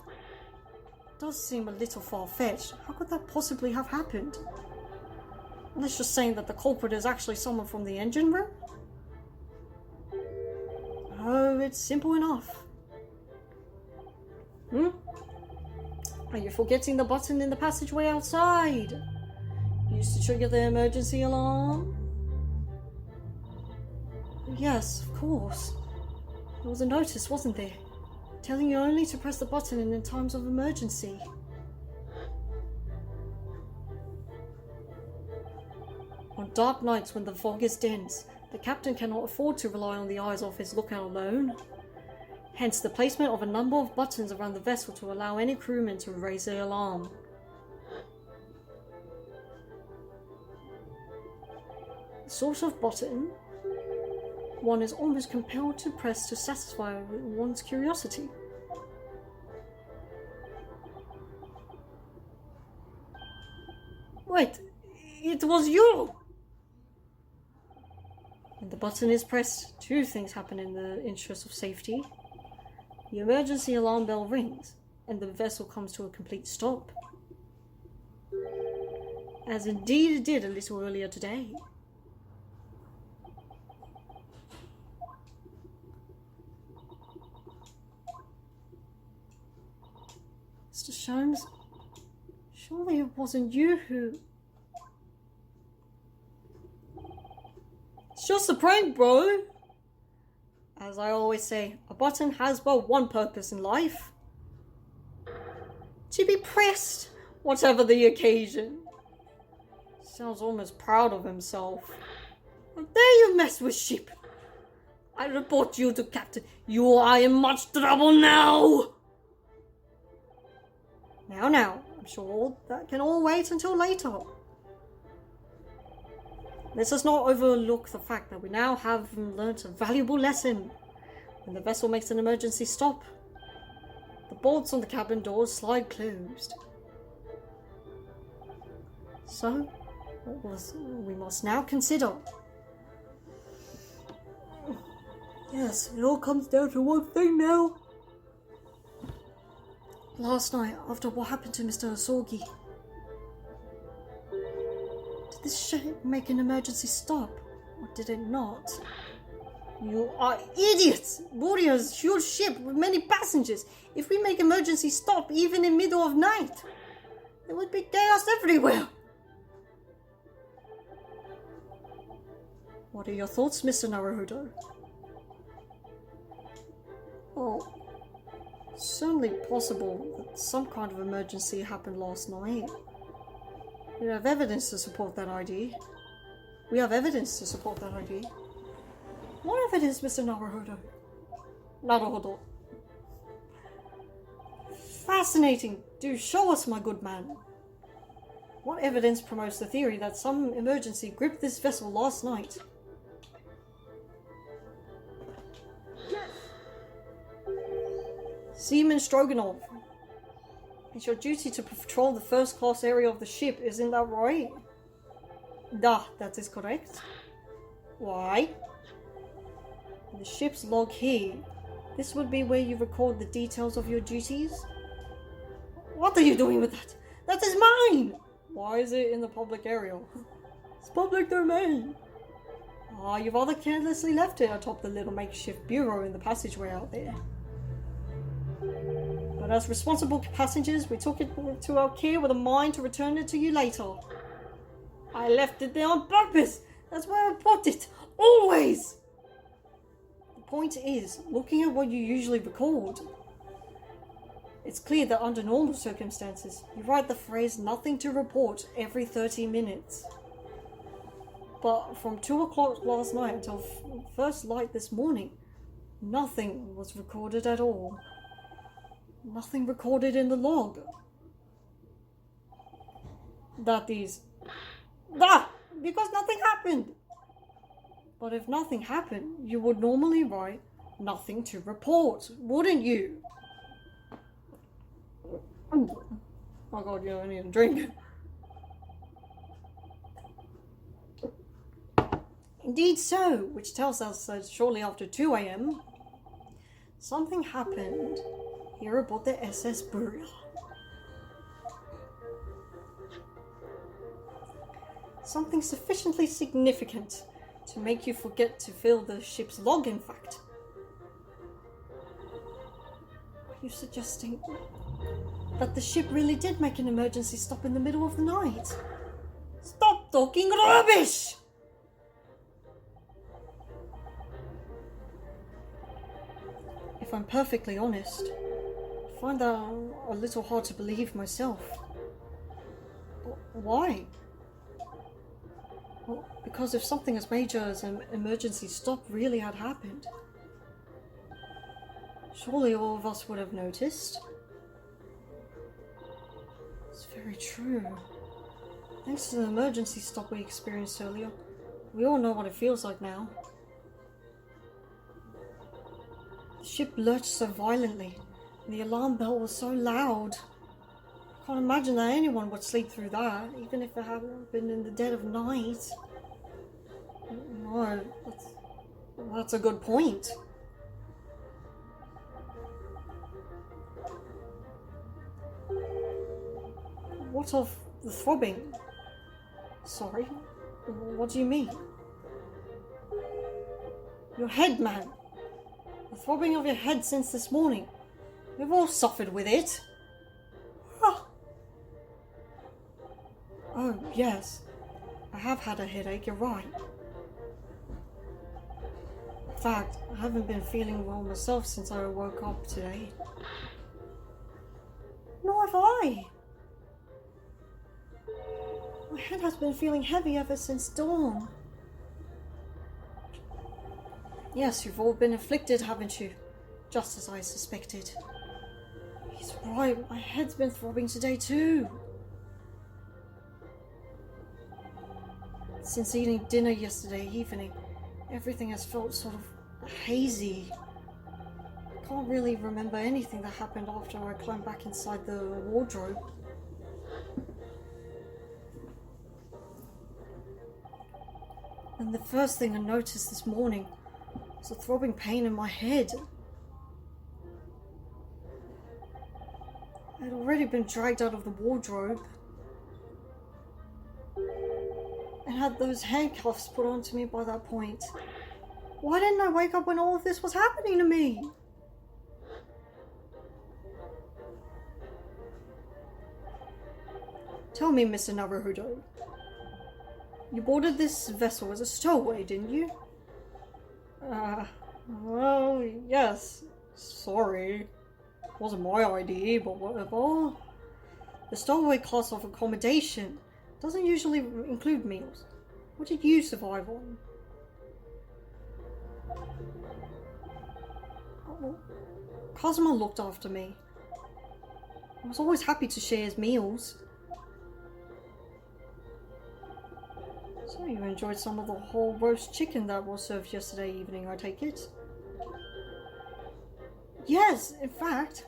Does seem a little far-fetched. How could that possibly have happened? Unless you're saying that the culprit is actually someone from the engine room? Oh, it's simple enough. Are you forgetting the button in the passageway outside? Used to trigger the emergency alarm? Yes, of course. There was a notice, wasn't there? Telling you only to press the button in times of emergency. On dark nights when the fog is dense, the captain cannot afford to rely on the eyes of his lookout alone. Hence the placement of a number of buttons around the vessel to allow any crewmen to raise the alarm. The sort of button one is almost compelled to press to satisfy one's curiosity. Wait, it was you! When the button is pressed, two things happen in the interest of safety. The emergency alarm bell rings, and the vessel comes to a complete stop. As indeed it did a little earlier today. Mr. Sholmes, surely it wasn't you who... It's just a prank, bro. As I always say, a button has but one purpose in life. To be pressed, whatever the occasion. Sounds almost proud of himself. How dare you mess with ship? I report you to Captain. You are in much trouble now. Now, I'm sure that can all wait until later. Let us not overlook the fact that we now have learnt a valuable lesson. When the vessel makes an emergency stop, the bolts on the cabin doors slide closed. So, we must now consider. Yes, it all comes down to one thing now. Last night, after what happened to Mr. Sorgi, did this ship make an emergency stop? Or did it not? You are idiots! Boreas is a huge ship with many passengers. If we make emergency stop even in middle of night, there would be chaos everywhere. What are your thoughts, Mr. Naruhodo? Oh, certainly possible that some kind of emergency happened last night. We have evidence to support that idea. What evidence, Mr. Naruhodo? Naruhodo. Fascinating. Do show us, my good man. What evidence promotes the theory that some emergency gripped this vessel last night? Yes! Seaman Stroganov. It's your duty to patrol the first class area of the ship, isn't that right? Da, that is correct. Why? In the ship's log here, this would be where you record the details of your duties? What are you doing with that? That is mine! Why is it in the public area? It's public domain. Ah, you rather carelessly left it atop the little makeshift bureau in the passageway out there. But as responsible passengers, we took it to our care with a mind to return it to you later. I left it there on purpose. That's where I put it. Always! The point is, looking at what you usually record, it's clear that under normal circumstances, you write the phrase "nothing to report" every 30 minutes. But from 2 o'clock last night until first light this morning, nothing was recorded at all. Nothing recorded in the log. That is... because nothing happened. But if nothing happened, you would normally write "nothing to report," wouldn't you? Oh god, I need a drink. Indeed so, which tells us that shortly after 2 a.m. something happened here aboard the SS Buria. Something sufficiently significant to make you forget to fill the ship's log, in fact. Are you suggesting that the ship really did make an emergency stop in the middle of the night? Stop talking rubbish! If I'm perfectly honest, I find that a little hard to believe myself. Why? Well, because if something as major as an emergency stop really had happened, surely all of us would have noticed. It's very true. Thanks to the emergency stop we experienced earlier, we all know what it feels like now. The ship lurched so violently, and the alarm bell was so loud. I can't imagine that anyone would sleep through that, even if it hadn't been in the dead of night. No, that's a good point. What of the throbbing? Sorry, what do you mean? Your head, man. The throbbing of your head since this morning. We've all suffered with it. Oh, yes. I have had a headache, you're right. In fact, I haven't been feeling well myself since I woke up today. Nor have I. My head has been feeling heavy ever since dawn. Yes, you've all been afflicted, haven't you? Just as I suspected. He's right, my head's been throbbing today too. Since eating dinner yesterday evening, everything has felt sort of hazy. I can't really remember anything that happened after I climbed back inside the wardrobe. And the first thing I noticed this morning was a throbbing pain in my head. I'd already been dragged out of the wardrobe. and had those handcuffs put onto me by that point. Why didn't I wake up when all of this was happening to me? Tell me, Mr. Naruhodo. You boarded this vessel as a stowaway, didn't you? Well, yes. Sorry. Wasn't my idea, but whatever. The stowaway class of accommodation doesn't usually include meals. What did you survive on? Oh, Kazuma looked after me. I was always happy to share his meals. So you enjoyed some of the whole roast chicken that was served yesterday evening, I take it? Yes, in fact,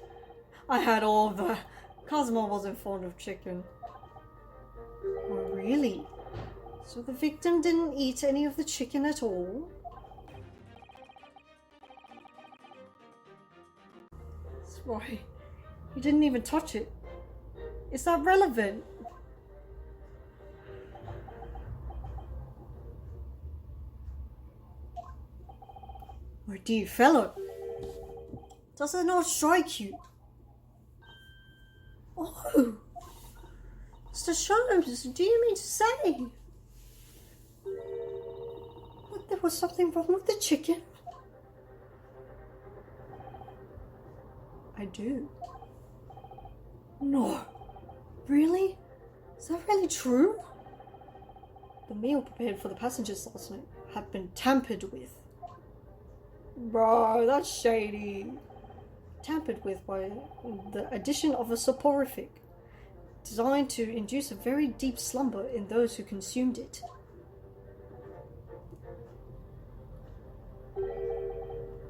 I had all of that. Kazuma wasn't fond of chicken. Oh, really? So the victim didn't eat any of the chicken at all? That's right. He didn't even touch it. Is that relevant? My dear fellow, does it not strike you? Oh, Mr. Sholmes, do you mean to say that there was something wrong with the chicken? I do. No, really? Is that really true? The meal prepared for the passengers last night had been tampered with. Bro, that's shady. Tampered with by the addition of a soporific, designed to induce a very deep slumber in those who consumed it.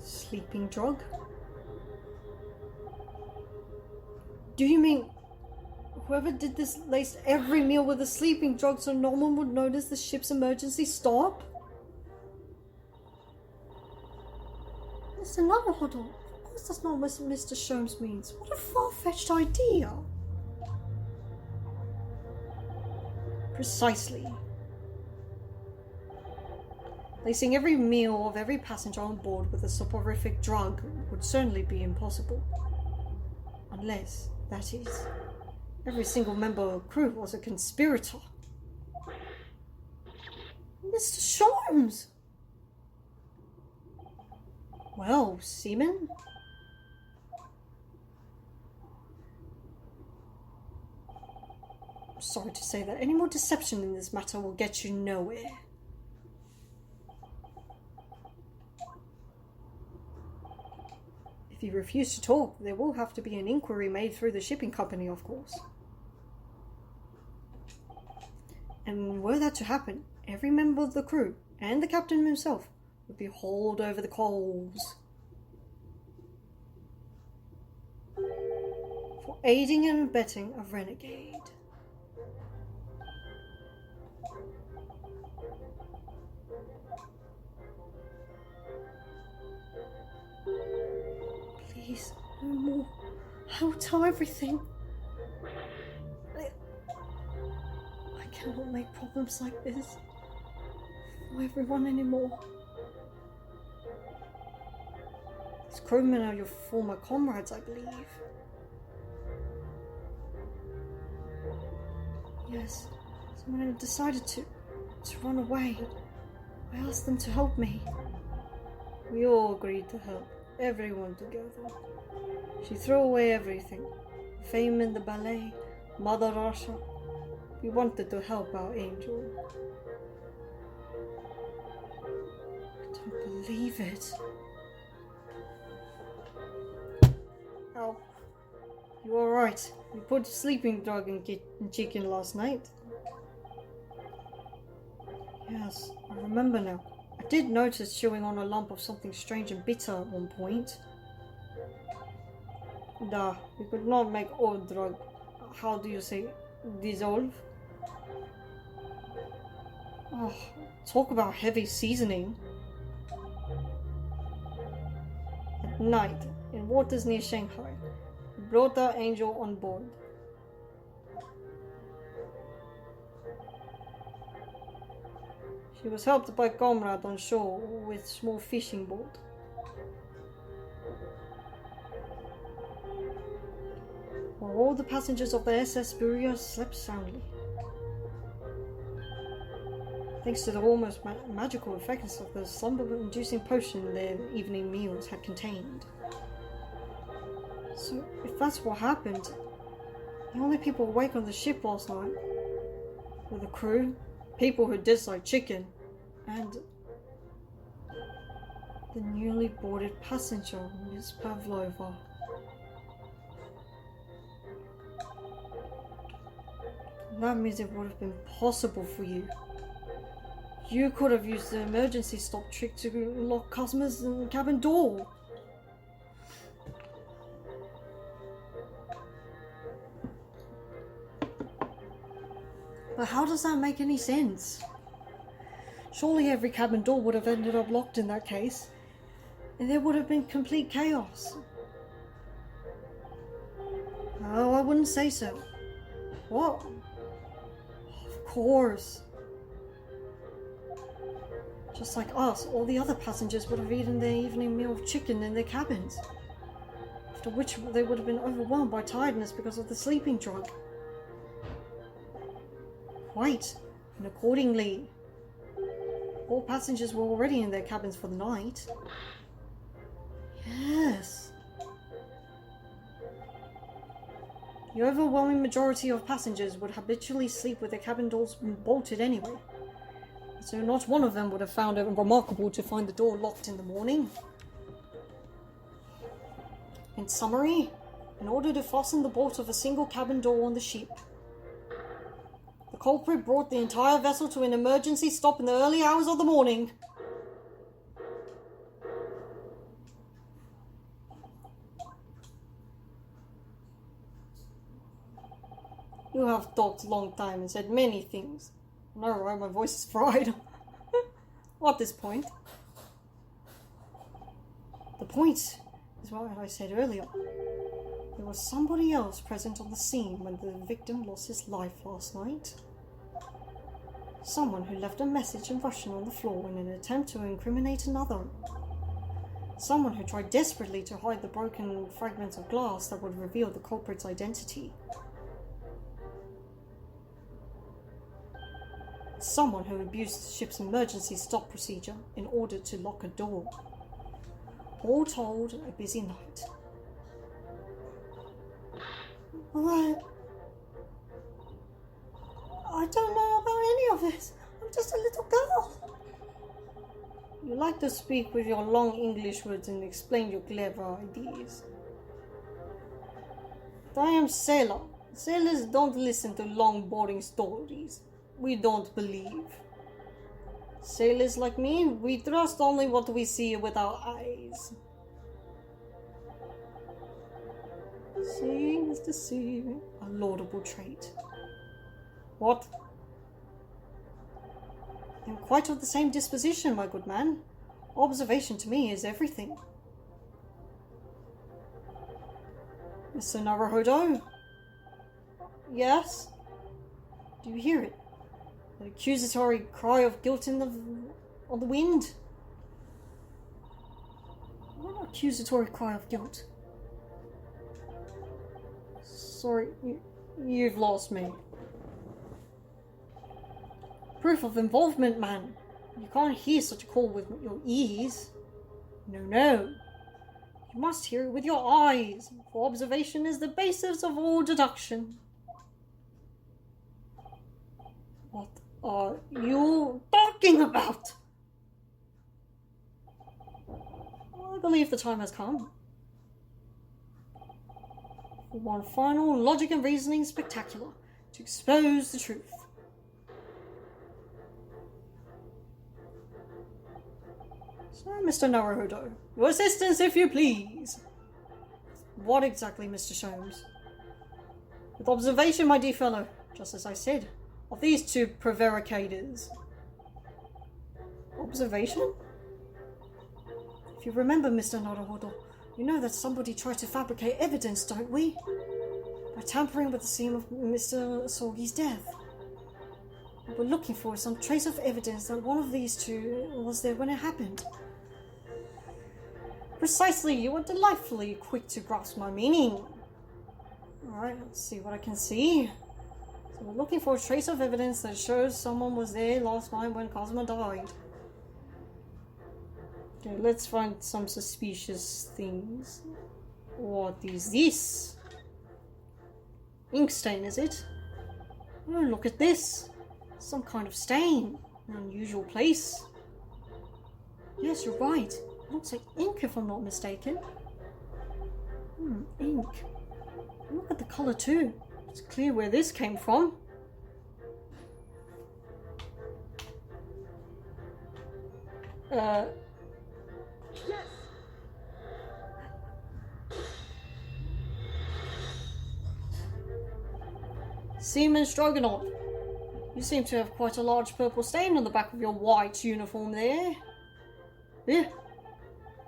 Sleeping drug? Do you mean whoever did this laced every meal with a sleeping drug so no one would notice the ship's emergency stop? Mr. Naruhodo, of course that's not what Mr. Sholmes means. What a far-fetched idea. Precisely. Lacing every meal of every passenger on board with a soporific drug would certainly be impossible. Unless, that is, every single member of the crew was a conspirator. Mr. Sholmes! Well, seaman? I'm sorry to say that any more deception in this matter will get you nowhere. If you refuse to talk, there will have to be an inquiry made through the shipping company, of course. And were that to happen, every member of the crew, and the captain himself, would be hauled over the coals for aiding and abetting a renegade. Please, no more. I will tell everything. I cannot make problems like this for everyone anymore. These crewmen are your former comrades, I believe. Yes, so when I decided to run away, I asked them to help me. We all agreed to help, everyone together. She threw away everything, fame in the ballet, Mother Russia. We wanted to help our angel. I don't believe it. Oh, you are right. You put sleeping drug in chicken last night. Yes, I remember now. I did notice chewing on a lump of something strange and bitter at one point. We could not make all drug, how do you say, dissolve? Oh, talk about heavy seasoning. At night, in waters near Shanghai, we brought our angel on board. She was helped by comrade on shore with small fishing boat. While all the passengers of the SS Buria slept soundly. Thanks to the almost magical effects of the slumber-inducing potion their evening meals had contained. So, if that's what happened, the only people awake on the ship last night were the crew, people who dislike chicken, and the newly boarded passenger, Miss Pavlova. That means it would have been possible for you. You could have used the emergency stop trick to lock customers in the cabin door. But how does that make any sense? Surely every cabin door would have ended up locked in that case, and there would have been complete chaos. Oh, I wouldn't say so. What? Of course. Just like us, all the other passengers would have eaten their evening meal of chicken in their cabins, after which they would have been overwhelmed by tiredness because of the sleeping drug. Right, and accordingly, all passengers were already in their cabins for the night. Yes. The overwhelming majority of passengers would habitually sleep with their cabin doors bolted anyway, so not one of them would have found it remarkable to find the door locked in the morning. In summary, in order to fasten the bolt of a single cabin door on the ship, the culprit brought the entire vessel to an emergency stop in the early hours of the morning. You have talked a long time and said many things. No, right, my voice is fried. At this point. The point is what I said earlier. There was somebody else present on the scene when the victim lost his life last night. Someone who left a message in Russian on the floor in an attempt to incriminate another. Someone who tried desperately to hide the broken fragments of glass that would reveal the culprit's identity. Someone who abused the ship's emergency stop procedure in order to lock a door. All told, a busy night. What? I don't know about any of this. I'm just a little girl. You like to speak with your long English words and explain your clever ideas. But I am sailor. Sailors don't listen to long, boring stories. We don't believe. Sailors like me, we trust only what we see with our eyes. Seeing is deceiving, a laudable trait. What? I'm quite of the same disposition, my good man. Observation to me is everything. Mr. Naruhodo? Yes? Do you hear it? An accusatory cry of guilt on the wind? What accusatory cry of guilt? Sorry, you've lost me. Proof of involvement, man. You can't hear such a call with your ears. No. You must hear it with your eyes, for observation is the basis of all deduction. What are you talking about? I believe the time has come. For one final logic and reasoning spectacular to expose the truth. So, Mr. Naruhodo, your assistance if you please. What exactly, Mr. Sholmes? With observation, my dear fellow, just as I said, of these two prevaricators. Observation? If you remember, Mr. Naruhodo, you know that somebody tried to fabricate evidence, don't we? By tampering with the scene of Mr. Sogi's death. What we're looking for is some trace of evidence that one of these two was there when it happened. Precisely, you are delightfully quick to grasp my meaning. Alright, let's see what I can see. So we're looking for a trace of evidence that shows someone was there last night when Cosmo died. Okay, let's find some suspicious things. What is this? Ink stain, is it? Oh, look at this. Some kind of stain. An unusual place. Yes, you're right. It looks like ink if I'm not mistaken. Ink. Look at the colour too. It's clear where this came from. Yes. Seaman Stroganoff. You seem to have quite a large purple stain on the back of your white uniform there. Yeah.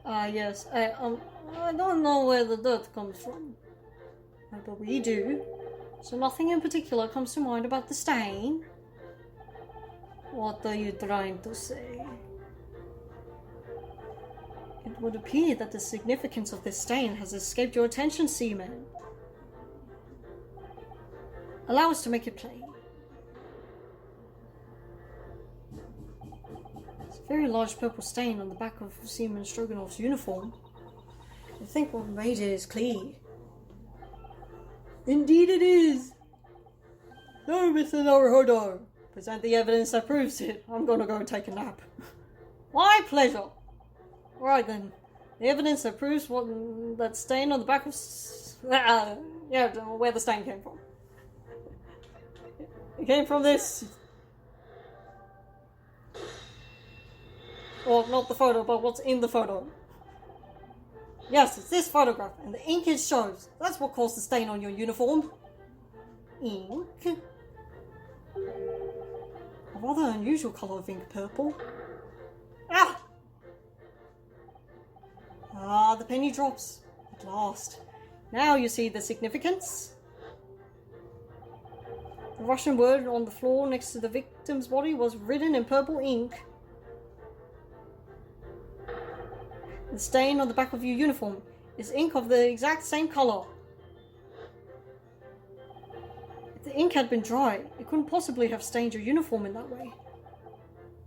Yes. I don't know where the dirt comes from. But we do. So nothing in particular comes to mind about the stain. What are you trying to say? It would appear that the significance of this stain has escaped your attention, Seaman. Allow us to make it plain. It's a very large purple stain on the back of Seaman Stroganoff's uniform. I think what made it is clear. Indeed it is! No, Mr. Naruhodo! Present the evidence that proves it. I'm gonna go take a nap. My pleasure! Right then. The evidence that proves what that stain on the back of... yeah, where the stain came from. It came from this... Well, not the photo, but what's in the photo. Yes, it's this photograph, and the ink it shows. That's what caused the stain on your uniform. Ink? A rather unusual colour of ink, purple. Ah! Ah, the penny drops. At last. Now you see the significance. The Russian word on the floor next to the victim's body was written in purple ink. The stain on the back of your uniform is ink of the exact same colour. If the ink had been dry, it couldn't possibly have stained your uniform in that way.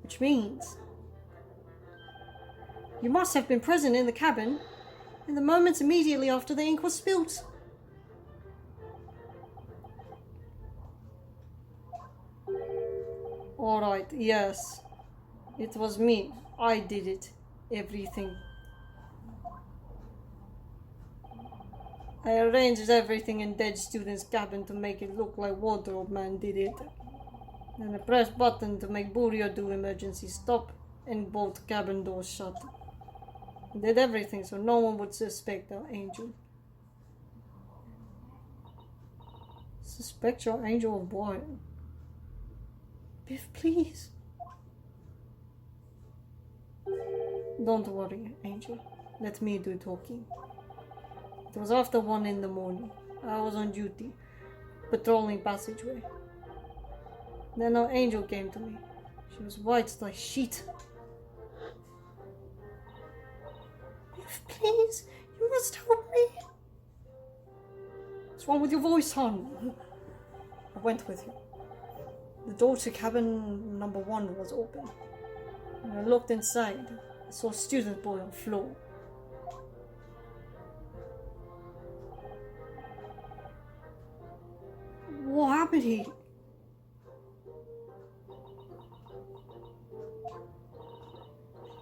Which means you must have been present in the cabin in the moments immediately after the ink was spilt. Alright, yes. It was me. I did it. Everything. I arranged everything in dead student's cabin to make it look like Wardrobe Man did it. Then I pressed button to make Burio do emergency stop and both cabin doors shut. I did everything so no one would suspect our angel. Suspect your angel of what? Biff, please. Don't worry, Angel. Let me do talking. It was after 1 in the morning. I was on duty, patrolling passageway. Then our Angel came to me. She was white like sheet. Biff, please, you must help me. What's wrong with your voice, hon? I went with you. The door to cabin number 1 was open. When I looked inside, I saw a student boy on the floor. What happened here?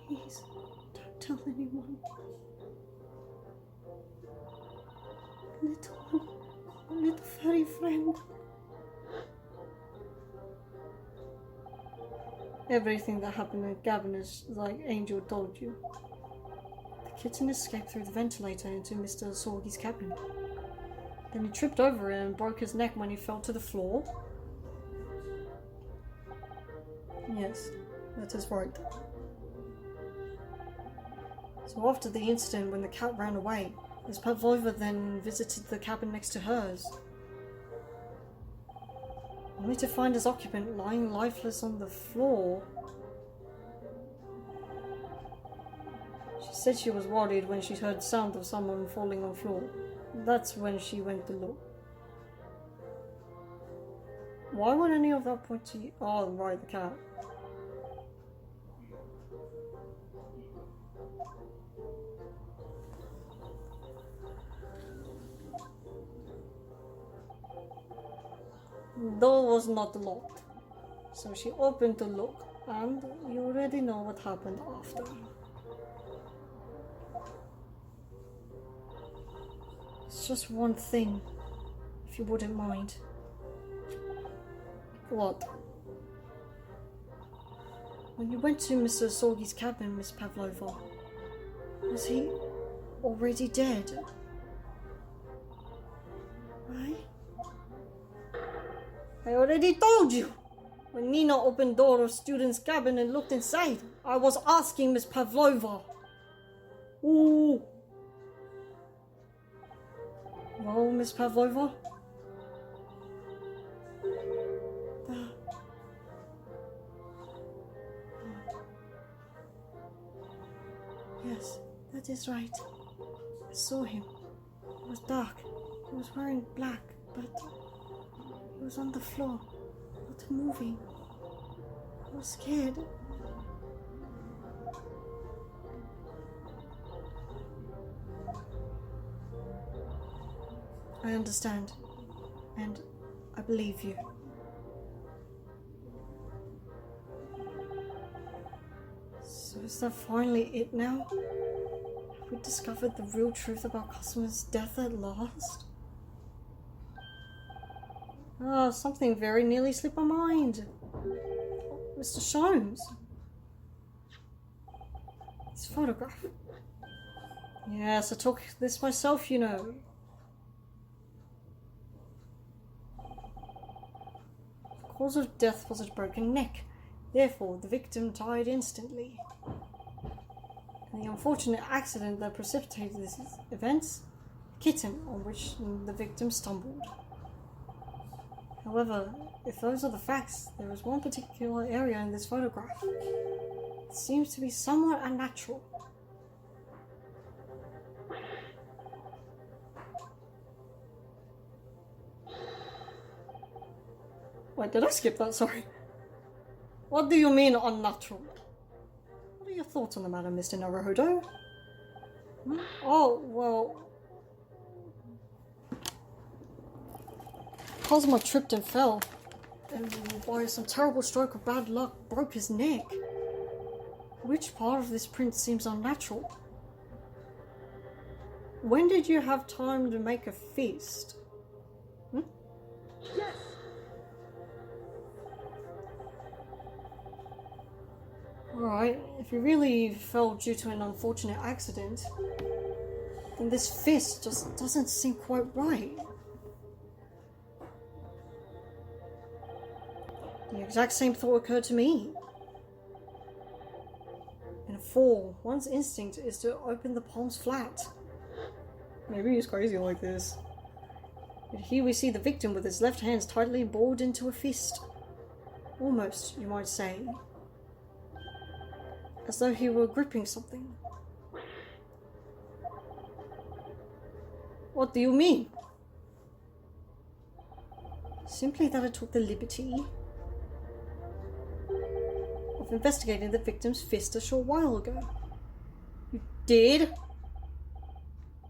Please, don't tell anyone. Little furry friend. Everything that happened at Gavin is like Angel told you. The kitten escaped through the ventilator into Mr. Sorgi's cabin. Then he tripped over it and broke his neck when he fell to the floor. Yes, that is right. So after the incident when the cat ran away, Miss Pavlova then visited the cabin next to hers. only to find his occupant lying lifeless on the floor. She said she was worried when she heard sound of someone falling on the floor. That's when she went to look. Why would any of that point to you? Oh, right, the cat. The door was not locked, so she opened to look, and you already know what happened after. It's just one thing, if you wouldn't mind. What? When you went to Mr. Sorgi's cabin, Miss Pavlova, was he already dead? Right? I already told you! When Nina opened the door of student's cabin and looked inside, I was asking Miss Pavlova. Ooh. Well, Miss Pavlova? Yes, that is right. I saw him. It was dark. He was wearing black, but he was on the floor, not moving. I was scared. I understand, and I believe you. So is that finally it now? Have we discovered the real truth about Cosima's death at last? Ah, something very nearly slipped my mind. Mr. Sholmes. His photograph. Yes, I took this myself, you know. The cause of death was a broken neck. Therefore, the victim died instantly. And the unfortunate accident that precipitated these events, the kitten on which the victim stumbled. However, if those are the facts, there is one particular area in this photograph that seems to be somewhat unnatural. Wait, did I skip that? Sorry. What do you mean unnatural? What are your thoughts on the matter, Mr. Naruhodo? Oh, well... Cosima tripped and fell, and by some terrible stroke of bad luck broke his neck. Which part of this print seems unnatural? When did you have time to make a fist? Yes. Alright, if you really fell due to an unfortunate accident, then this fist just doesn't seem quite right. The exact same thought occurred to me. In a fall, one's instinct is to open the palms flat. Maybe he's crazy like this. But here we see the victim with his left hands tightly balled into a fist. Almost, you might say. As though he were gripping something. What do you mean? Simply that I took the liberty of investigating the victim's fist a short while ago. You did?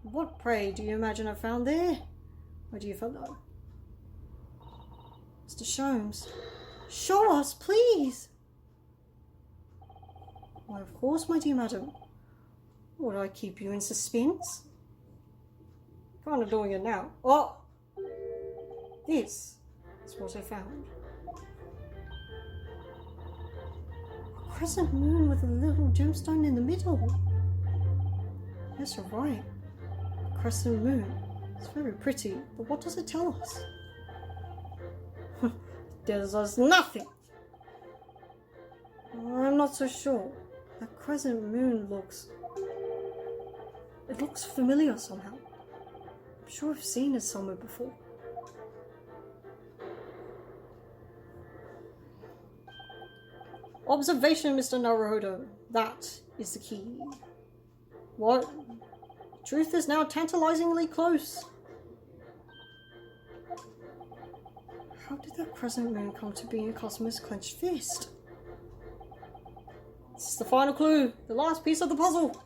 What, pray, do you imagine I found there? Or do you feel no? Mr. Sholmes, show us, please! Why, of course, my dear madam. Would I keep you in suspense? Kind of doing it now. Oh! This is what I found. A crescent moon with a little gemstone in the middle. Yes, you're right. A crescent moon. It's very pretty, but what does it tell us? It tells us nothing. I'm not so sure. That crescent moon looks familiar somehow. I'm sure I've seen it somewhere before. Observation, Mr. Naruhodo. That is the key. What? Truth is now tantalizingly close. How did that crescent moon come to be in Cosmo's clenched fist? This is the final clue, the last piece of the puzzle.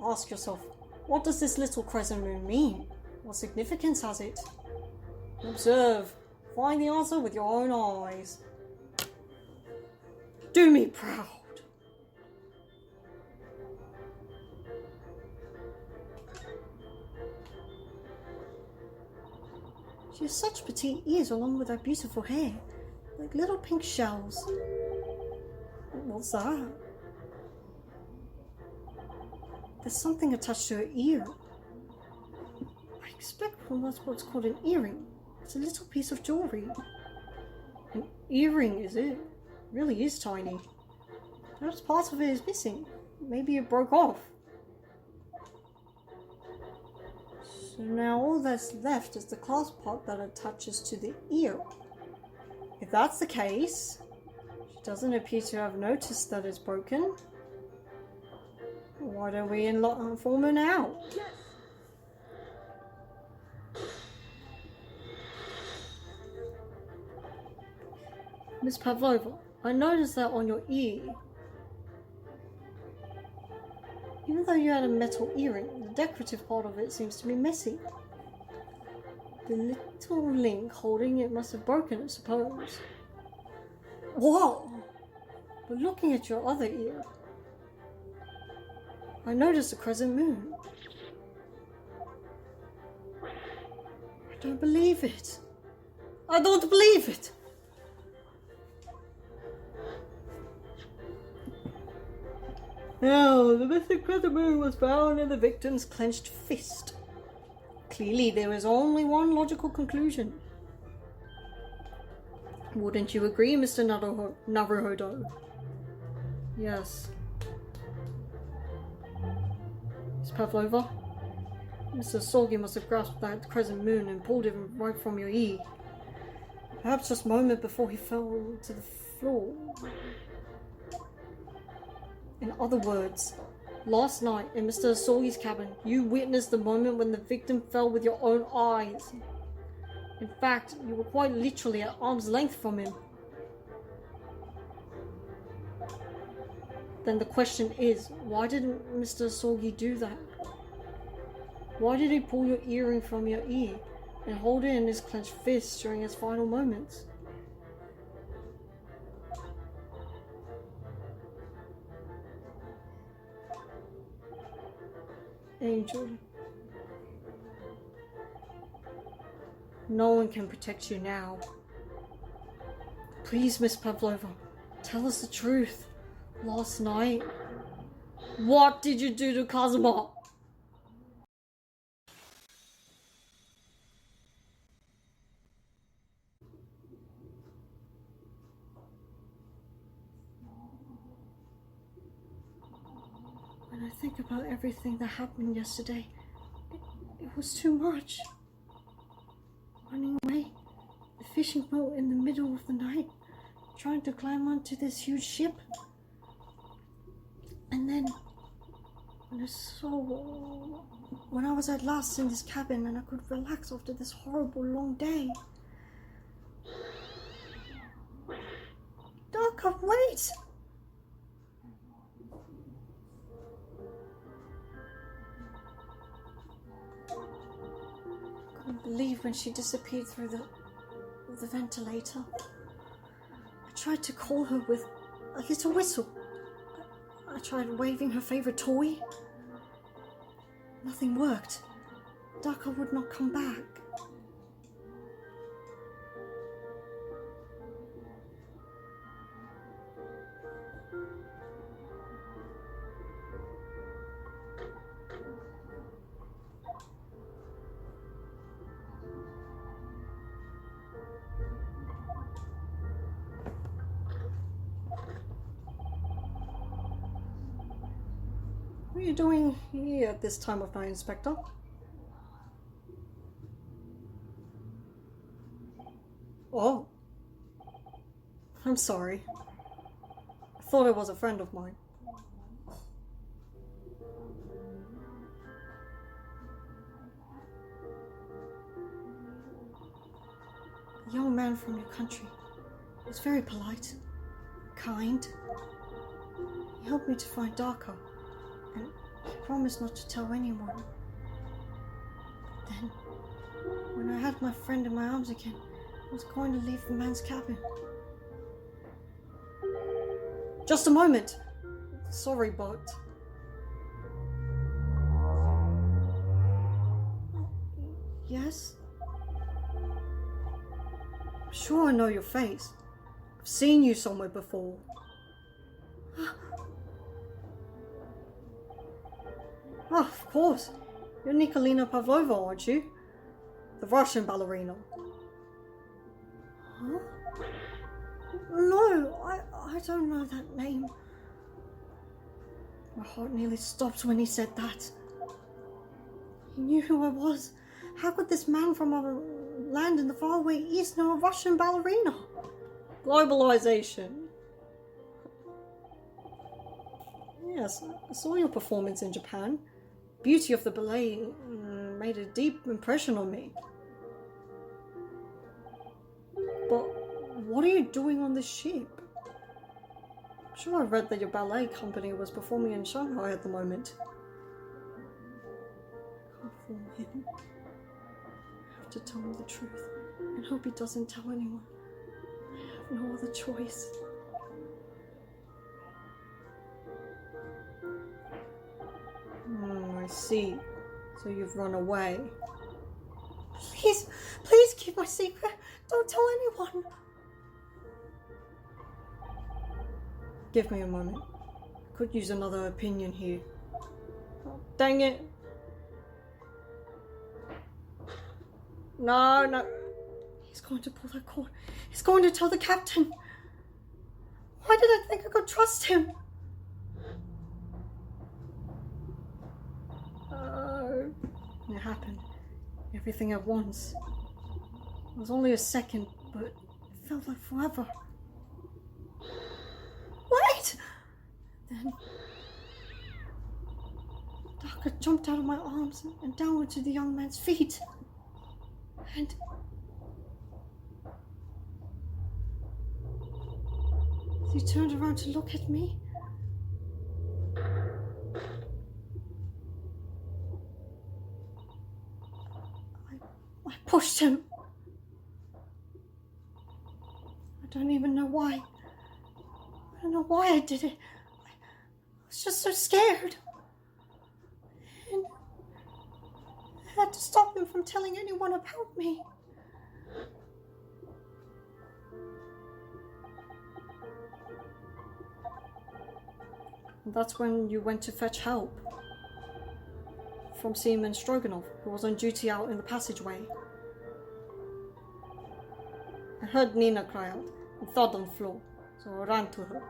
Ask yourself, what does this little crescent moon mean? What significance has it? Observe. Find the answer with your own eyes. Do me proud. She has such petite ears along with her beautiful hair, like little pink shells. What's that? There's something attached to her ear. I expect that's what's called an earring. It's a little piece of jewelry. An earring, is it? Really is tiny. Perhaps part of it is missing. Maybe it broke off. So now all that's left is the clasp part that attaches to the ear. If that's the case, she doesn't appear to have noticed that it's broken. Why don't we inform her now? Miss Pavlova, I noticed that on your ear. Even though you had a metal earring, the decorative part of it seems to be messy. The little link holding it must have broken, I suppose. Whoa! But looking at your other ear, I noticed a crescent moon. I don't believe it. I don't believe it! Now, the missing crescent moon was found in the victim's clenched fist. Clearly, there is only one logical conclusion. Wouldn't you agree, Mr. Naruhodo? Yes. Miss Pavlova, Mr. Sorgi must have grasped that crescent moon and pulled it right from your ear. Perhaps just a moment before he fell to the floor. In other words, last night in Mr. Sorgi's cabin, you witnessed the moment when the victim fell with your own eyes. In fact, you were quite literally at arm's length from him. Then the question is, why didn't Mr. Sorgi do that? Why did he pull your earring from your ear and hold it in his clenched fist during his final moments? Angel. No one can protect you now. Please, Miss Pavlova, tell us the truth. Last night, what did you do to Kazuma? When I think about everything that happened yesterday, it was too much. Running away, the fishing boat in the middle of the night, trying to climb onto this huge ship. And then, when I was at last in this cabin and I could relax after this horrible long day. Darka, wait! I couldn't believe when she disappeared through the ventilator. I tried to call her with a little whistle. I tried waving her favorite toy. Nothing worked. Darka would not come back. What are you doing here at this time of night, Inspector? Oh. I'm sorry. thought it was a friend of mine. A young man from your country. He was very polite, kind. He helped me to find Darko, and he promised not to tell anyone. Then, when I had my friend in my arms again, I was going to leave the man's cabin. Just a moment. Sorry, but... Yes? I'm sure I know your face. I've seen you somewhere before. Oh, of course. You're Nikolina Pavlova, aren't you? The Russian ballerina. Huh? No, I don't know that name. My heart nearly stopped when he said that. He knew who I was. How could this man from a land in the faraway east know a Russian ballerina? Globalization. Yes, I saw your performance in Japan. Beauty of the ballet made a deep impression on me. But what are you doing on this ship? I'm sure I read that your ballet company was performing in Shanghai at the moment. I can't fool him. I have to tell him the truth and hope he doesn't tell anyone. I have no other choice. I see. So you've run away. Please, please keep my secret. Don't tell anyone. Give me a moment. I could use another opinion here. Oh, dang it. No. He's going to pull that cord. He's going to tell the captain. Why did I think I could trust him? It happened. Everything at once. It was only a second, but it felt like forever. Wait! Then Darko jumped out of my arms and downward to the young man's feet. And as he turned around to look at me, I pushed him. I don't even know why. I don't know why I did it. I was just so scared. And I had to stop him from telling anyone about me. And that's when you went to fetch help from Seaman Stroganov, who was on duty out in the passageway. I heard Nina cry out and thud on the floor, so I ran to her.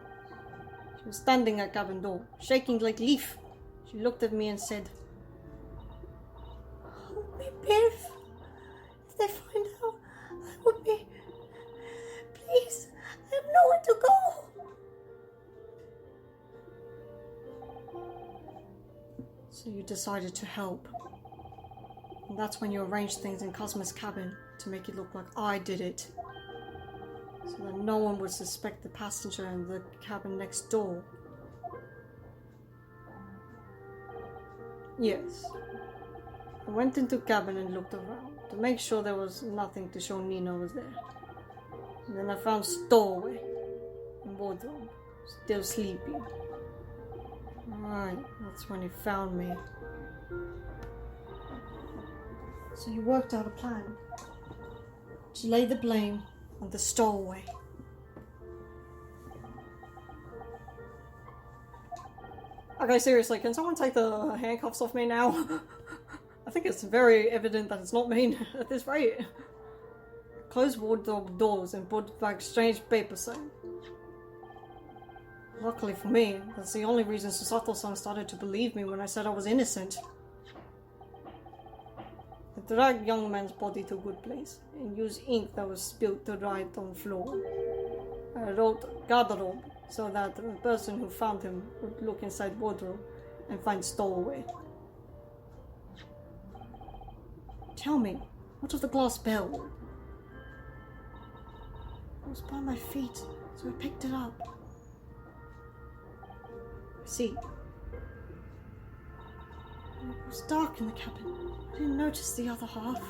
She was standing at cabin door, shaking like leaf. She looked at me and said, "I would be brave. If they find out, I would be... Please, I have nowhere to go." So you decided to help. And that's when you arranged things in Cosmo's cabin to make it look like I did it. So that no one would suspect the passenger in the cabin next door. Yes. I went into the cabin and looked around to make sure there was nothing to show Nina was there. And then I found stowaway and wardrobe, still sleeping. Alright, that's when he found me. So he worked out a plan to lay the blame on the stowaway. Okay, seriously, can someone take the handcuffs off me now? I think it's very evident that it's not me at this rate. Close wardrobe doors and put back strange paper saying. Luckily for me, that's the only reason Susato-san started to believe me when I said I was innocent. I dragged young man's body to a good place and used ink that was spilled to write on the floor. I wrote garderobe so that the person who found him would look inside wardrobe and find stowaway. Tell me, what of the glass bell? It was by my feet, so I picked it up. See, it was dark in the cabin. I didn't notice the other half.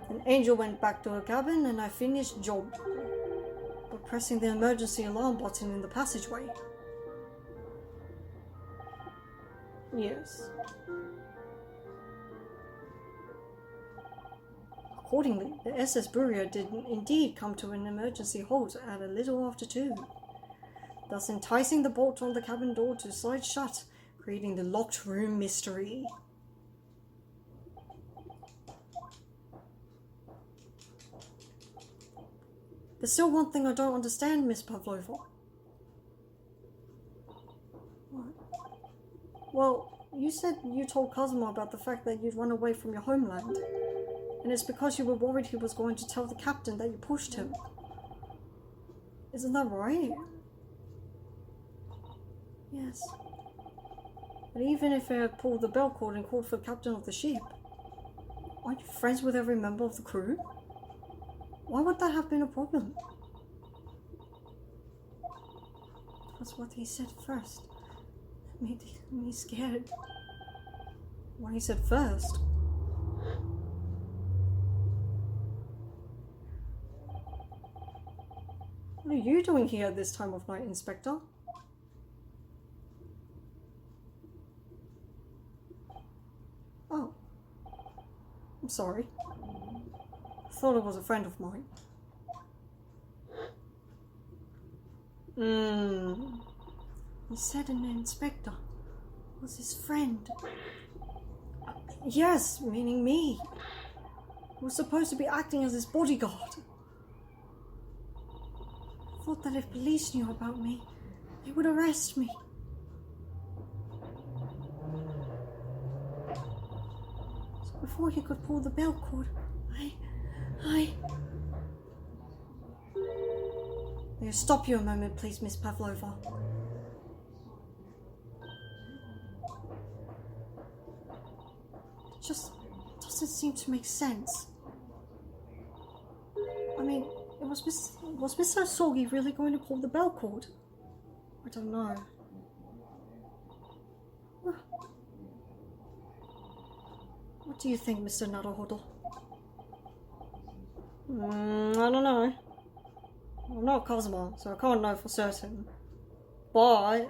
An angel went back to her cabin and I finished job by pressing the emergency alarm button in the passageway. Yes. Accordingly, the SS Burya did indeed come to an emergency halt at a little after 2, thus enticing the bolt on the cabin door to slide shut, creating the locked room mystery. There's still one thing I don't understand, Miss Pavlova. What? Well, you said you told Kazuma about the fact that you'd run away from your homeland. And it's because you were worried he was going to tell the captain that you pushed him. Isn't that right? Yes. But even if I had pulled the bell cord and called for the captain of the ship, aren't you friends with every member of the crew? Why would that have been a problem? That's what he said first. That made me scared. What he said first? What are you doing here at this time of night, Inspector? Oh. I'm sorry. I thought it was a friend of mine. He said an inspector was his friend. Yes, meaning me. Who was supposed to be acting as his bodyguard. I thought that if police knew about me, they would arrest me. So before he could pull the bell cord, May I stop you a moment, please, Miss Pavlova? It just doesn't seem to make sense. I mean, was Mr. Asogi really going to pull the bell cord? I don't know. What do you think, Mr. Naruhodo? I don't know. I'm not Kazuma, so I can't know for certain. But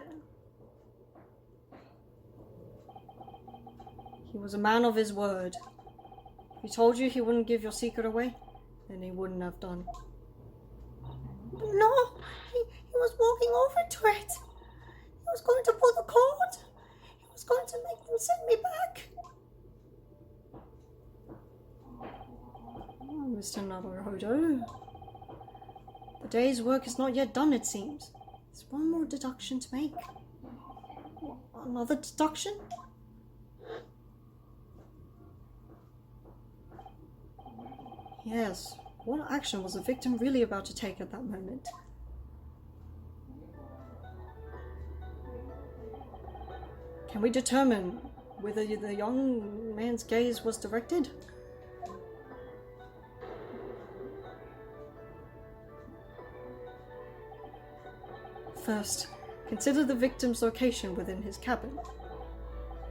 he was a man of his word. If he told you he wouldn't give your secret away, then he wouldn't have done. No, he was walking over to it. He was going to pull the cord. He was going to make them send me back. Oh, Mr. Naruhodo. The day's work is not yet done, it seems. There's one more deduction to make. What, another deduction? Yes. What action was the victim really about to take at that moment? Can we determine whether the young man's gaze was directed? First, consider the victim's location within his cabin.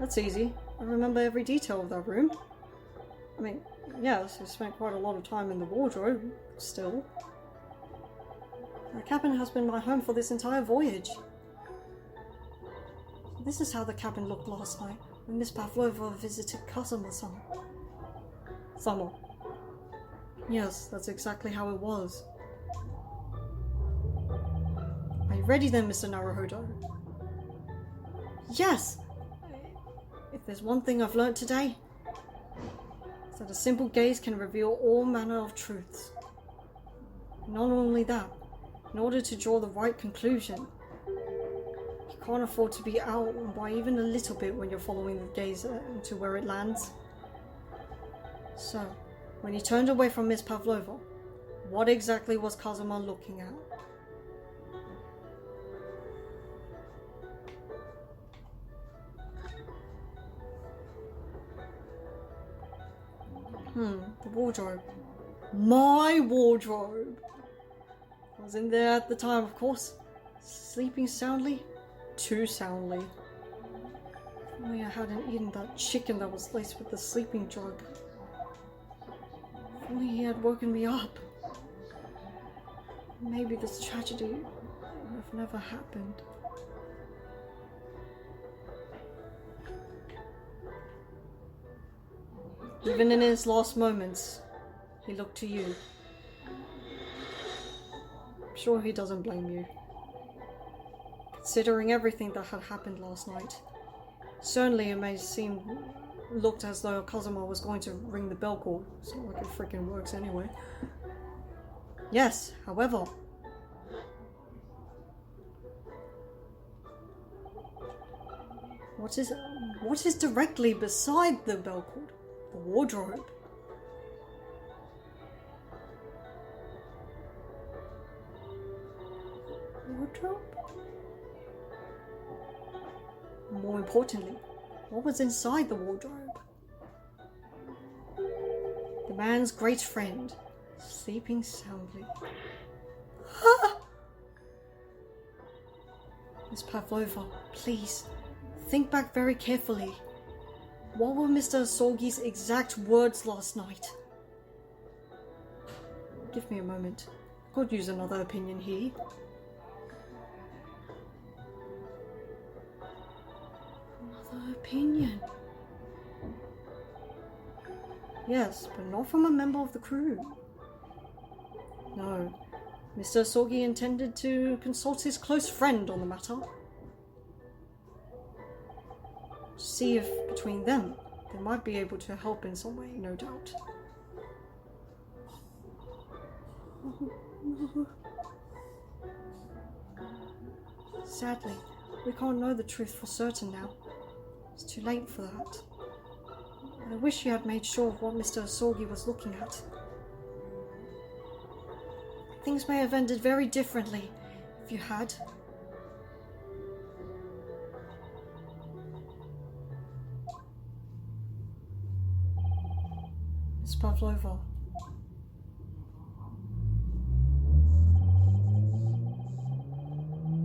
That's easy. I remember every detail of that room. I mean, yes, I spent quite a lot of time in the wardrobe, still. The cabin has been my home for this entire voyage. This is how the cabin looked last night, when Miss Pavlova visited Kazuma-sama. Sama. Yes, that's exactly how it was. Are you ready then, Mr. Naruhodo? Yes! If there's one thing I've learnt today, it's that a simple gaze can reveal all manner of truths. Not only that, in order to draw the right conclusion, you can't afford to be out by even a little bit when you're following the gaze to where it lands. So, when he turned away from Miss Pavlova, what exactly was Kazuma looking at? The wardrobe. My wardrobe! I was in there at the time, of course. Sleeping soundly. Too soundly. If only I hadn't eaten that chicken that was laced with the sleeping drug. If only he had woken me up. Maybe this tragedy would have never happened. Even in his last moments, he looked to you. I'm sure he doesn't blame you. Considering everything that had happened last night. Certainly it may seem looked as though Kazuma was going to ring the bell call. It's not like it freaking works anyway. Yes, however, what is directly beside the bell cord? The wardrobe. Wardrobe? More importantly, what was inside the wardrobe? The man's great friend, sleeping soundly. Miss Pavlova, please, think back very carefully. What were Mr. Asogi's exact words last night? Give me a moment. I could use another opinion here. Another opinion? Yes, but not from a member of the crew. No, Mr. Asogi intended to consult his close friend on the matter. See if between them they might be able to help in some way, no doubt. Sadly, we can't know the truth for certain now. It's too late for that. But I wish you had made sure of what Mr. Asogi was looking at. Things may have ended very differently if you had. Miss Pavlova.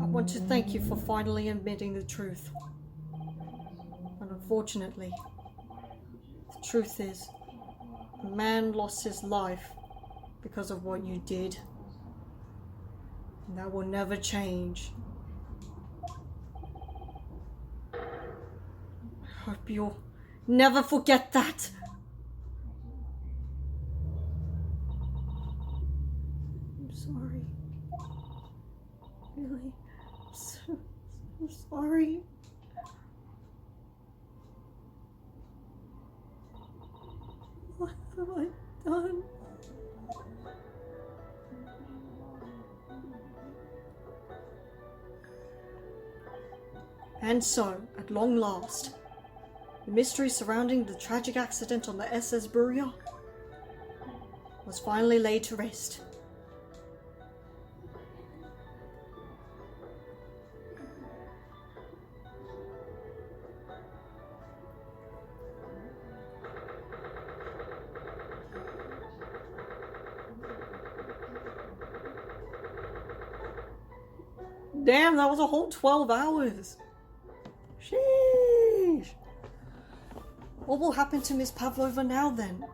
I want to thank you for finally admitting the truth. And unfortunately, the truth is, a man lost his life because of what you did. And that will never change. I hope you'll never forget that. I'm sorry. Really, so sorry. What have I done? And so, at long last, the mystery surrounding the tragic accident on the SS Buria was finally laid to rest. Damn, that was a whole 12 hours. Sheesh. What will happen to Miss Pavlova now then?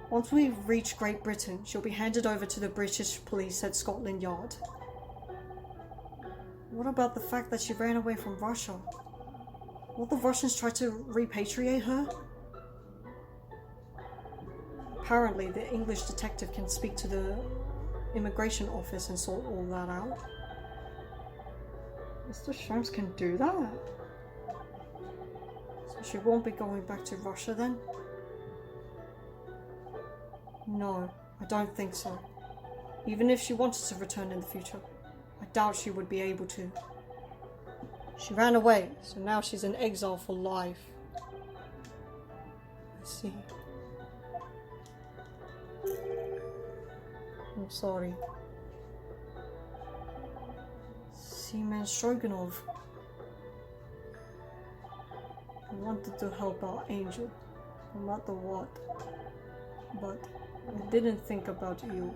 Once we reach Great Britain, she'll be handed over to the British police at Scotland Yard. What about the fact that she ran away from Russia? Will the Russians try to repatriate her? Apparently, the English detective can speak to the immigration office and sort all that out. Mr. Shanks can do that? So she won't be going back to Russia then? No, I don't think so. Even if she wanted to return in the future, I doubt she would be able to. She ran away, so now she's in exile for life. I see. I'm sorry. Seaman Stroganov. I wanted to help our angel, no matter what. But I didn't think about you,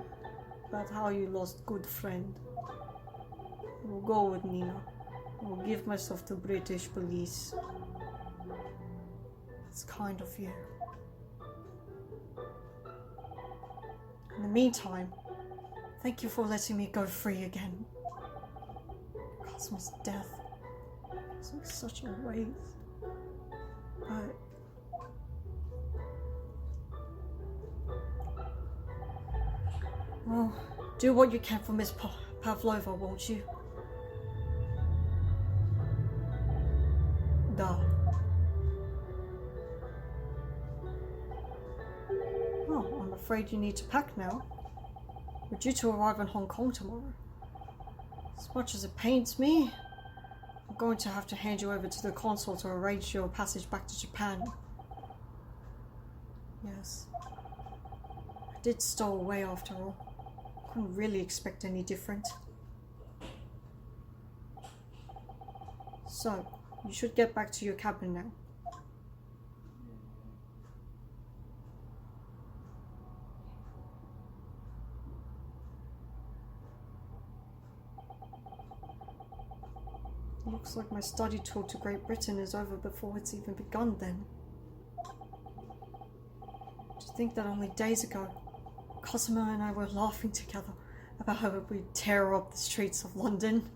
about how you lost good friend. I will go with Nina. I will give myself to British police. It's kind of you. In the meantime, thank you for letting me go free again. Cosmo's death was like such a waste. But well, do what you can for Miss Pavlova, won't you? Da. Oh, I'm afraid you need to pack now. We're due to arrive in Hong Kong tomorrow. As much as it pains me, I'm going to have to hand you over to the consul to arrange your passage back to Japan. Yes. I did stow away after all. Couldn't really expect any different. So, you should get back to your cabin now. Looks like my study tour to Great Britain is over before it's even begun then. To think that only days ago, Cosimo and I were laughing together about how we'd tear up the streets of London.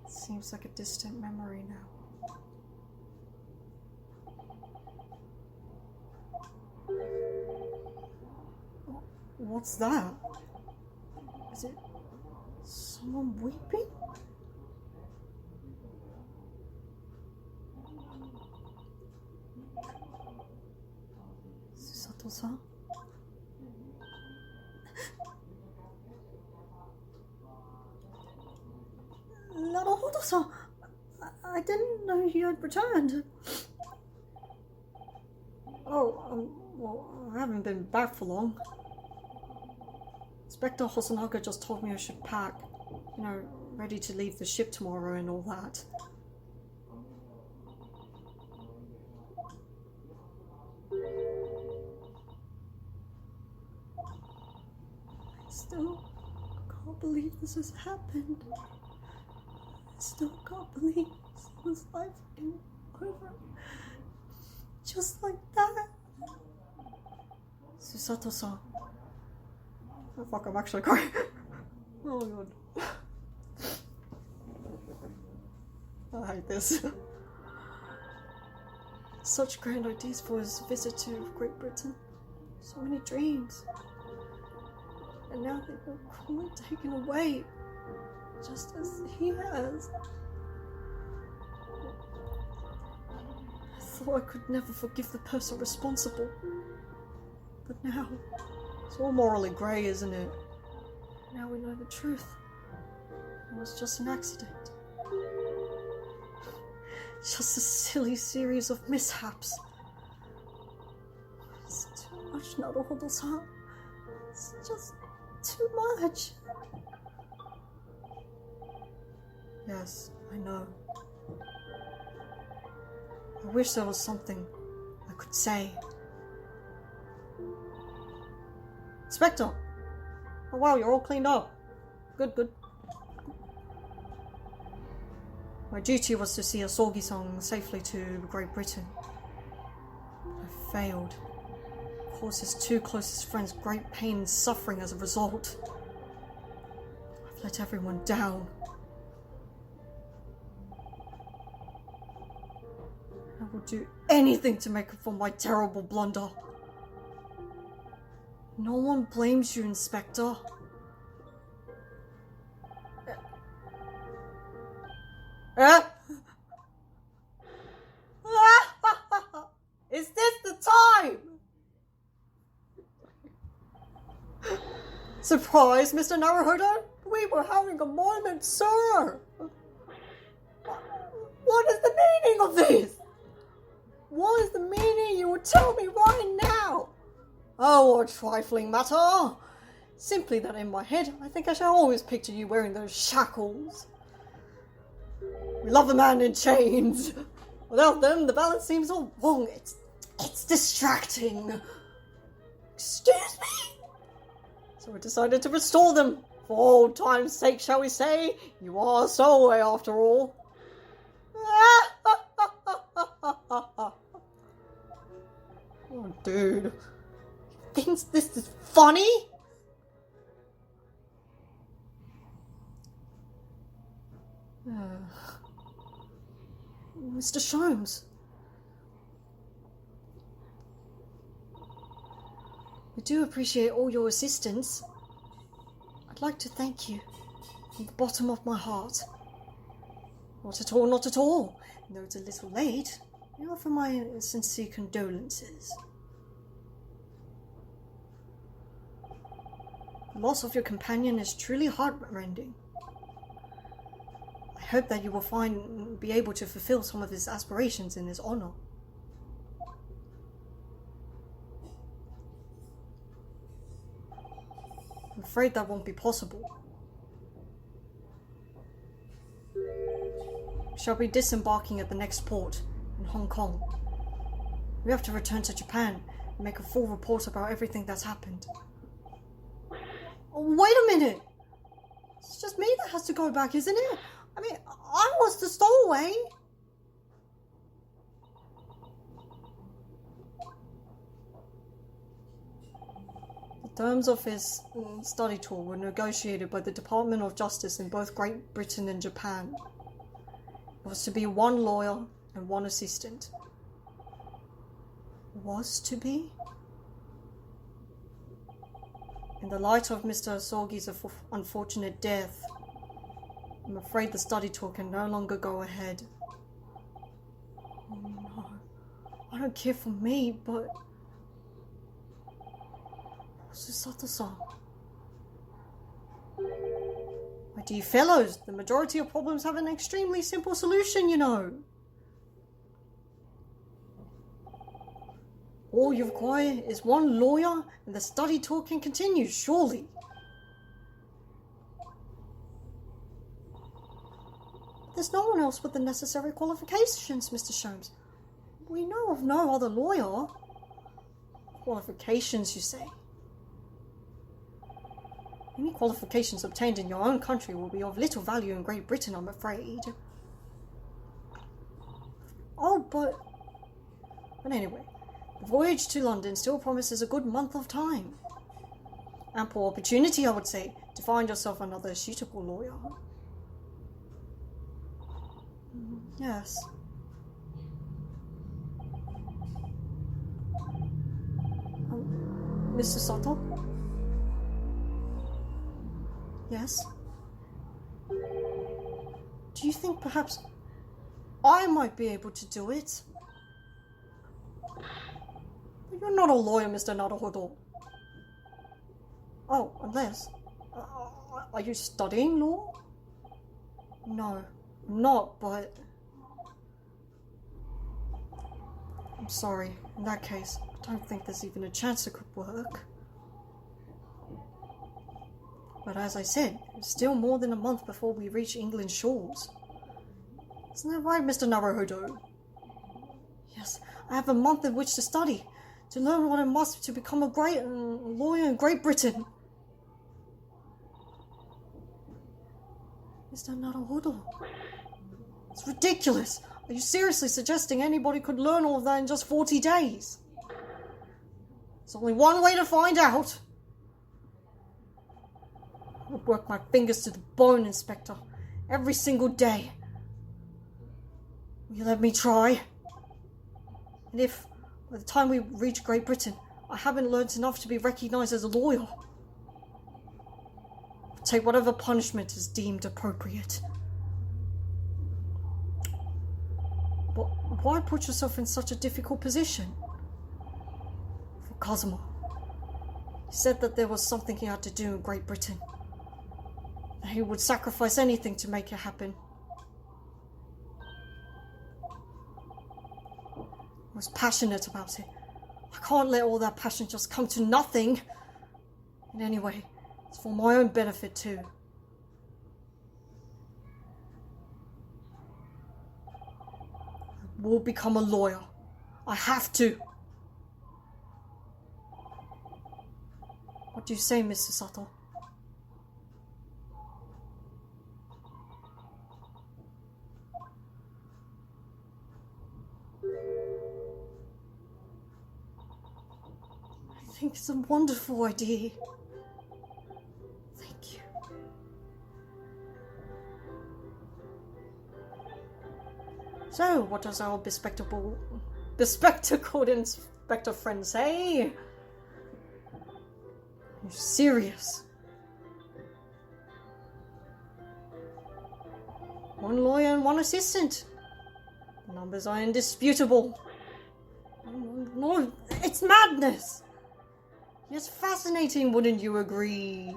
It seems like a distant memory now. What's that? Is it someone weeping? Susato-san? Naruhodo-san! I didn't know you had returned. Oh, well, I haven't been back for long. Inspector Hosonaga just told me I should pack, you know, ready to leave the ship tomorrow and all that. I still can't believe this has happened. I still can't believe this life is over. Just like that. Susato-san. Oh fuck, I'm actually crying. Oh god. I hate this. Such grand ideas for his visit to Great Britain. So many dreams. And now they've been cruelly taken away. Just as he has. I thought I could never forgive the person responsible. But now, it's all morally grey, isn't it? Now we know the truth. It was just an accident. Just a silly series of mishaps. It's too much, Naruhodo-san. It's just too much. Yes, I know. I wish there was something I could say. Inspector! Oh wow, you're all cleaned up. Good, good. My duty was to see Asogi-san safely to Great Britain. I failed. Caused his two closest friends great pain and suffering as a result. I've let everyone down. I would do anything to make up for my terrible blunder. No one blames you, Inspector. Is this the time? Surprise, Mr. Naruhodo? We were having a moment, sir. What is the meaning of this? What is the meaning? You will tell me right now. Oh, a trifling matter. Simply that in my head, I think I shall always picture you wearing those shackles. We love a man in chains. Without them, the balance seems all wrong. It's It's distracting. Excuse me? So I decided to restore them. For old time's sake, shall we say? You are a stowaway after all. Oh, dude. He thinks this is funny? Mr. Sholmes. We do appreciate all your assistance. I'd like to thank you from the bottom of my heart. Not at all, not at all. Though it's a little late, I offer my sincere condolences. The loss of your companion is truly heartrending. I hope that you will be able to fulfill some of his aspirations in his honor. I'm afraid that won't be possible. We shall be disembarking at the next port in Hong Kong. We have to return to Japan and make a full report about everything that's happened. Oh, wait a minute! It's just me that has to go back, isn't it? I mean, I was the stowaway. The terms of his study tour were negotiated by the Department of Justice in both Great Britain and Japan. It was to be 1 lawyer and 1 assistant. Was to be? In the light of Mr. Asogi's unfortunate death, I'm afraid the study tour can no longer go ahead. Oh no. I don't care for me, but... Susato-san. My dear fellows, the majority of problems have an extremely simple solution, you know. All you require is 1 lawyer and the study tour can continue, surely. There's no one else with the necessary qualifications, Mr. Sholmes. We know of no other lawyer. Qualifications, you say? Any qualifications obtained in your own country will be of little value in Great Britain, I'm afraid. Oh, but anyway, the voyage to London still promises a good month of time. Ample opportunity, I would say, to find yourself another suitable lawyer. Yes. Mr. Sato? Yes? Do you think perhaps I might be able to do it? You're not a lawyer, Mr. Naruhodo. Oh, unless... are you studying law? No, I'm not, but... I'm sorry. In that case, I don't think there's even a chance it could work. But as I said, it's still more than a month before we reach England's shores. Isn't that right, Mr. Naruhodo? Yes, I have a month in which to study, to learn what I must to become a great lawyer in Great Britain. Mr. Naruhodo, it's ridiculous. Are you seriously suggesting anybody could learn all of that in just 40 days? There's only one way to find out. I would work my fingers to the bone, Inspector, every single day. Will you let me try? And if, by the time we reach Great Britain, I haven't learnt enough to be recognised as a lawyer, I'll take whatever punishment is deemed appropriate. But why put yourself in such a difficult position? For Cosmo. He said that there was something he had to do in Great Britain. That he would sacrifice anything to make it happen. I was passionate about it. I can't let all that passion just come to nothing. And anyway, it's for my own benefit too. I will become a lawyer. I have to. What do you say, Mr. Sato? I think it's a wonderful idea. Thank you. So, what does our bespectacled inspector friend say? You're serious? One lawyer and one assistant. The numbers are indisputable. No, it's madness. Yes, fascinating, wouldn't you agree?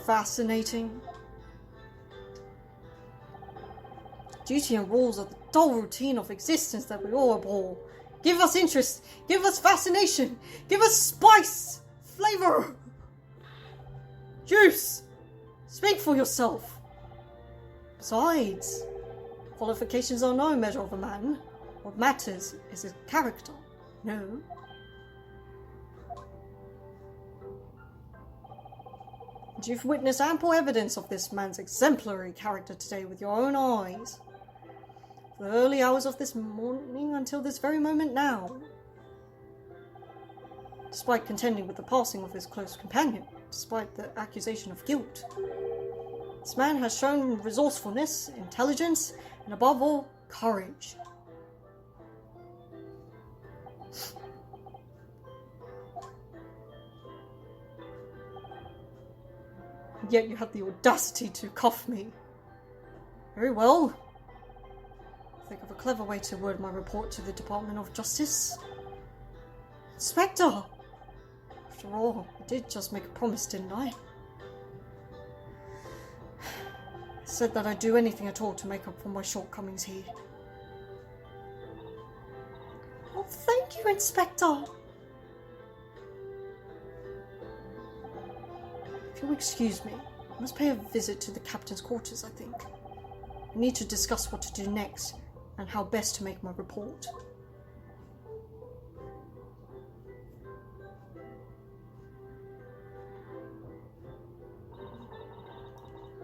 Fascinating. Duty and rules are the dull routine of existence that we all abhor. Give us interest, give us fascination, give us spice, flavor, juice. Speak for yourself. Besides, qualifications are no measure of a man. What matters is his character. No. And you've witnessed ample evidence of this man's exemplary character today with your own eyes. From the early hours of this morning until this very moment now. Despite contending with the passing of his close companion, despite the accusation of guilt, this man has shown resourcefulness, intelligence, and above all, courage. Yet you had the audacity to cuff me. Very well. Think of a clever way to word my report to the Department of Justice. Inspector! After all, I did just make a promise, didn't I? I said that I'd do anything at all to make up for my shortcomings here. Oh, thank you, Inspector! If you'll excuse me, I must pay a visit to the captain's quarters, I think. I need to discuss what to do next, and how best to make my report.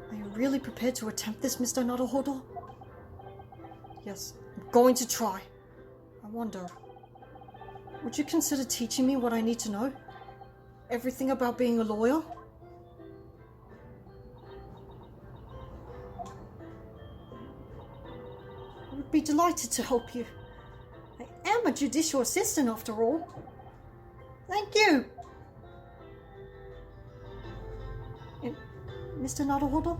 Are you really prepared to attempt this, Mr. Naruhodo? Yes, I'm going to try. I wonder, would you consider teaching me what I need to know? Everything about being a lawyer? I would be delighted to help you. I am a judicial assistant after all. Thank you! And Mr. Naruhodo?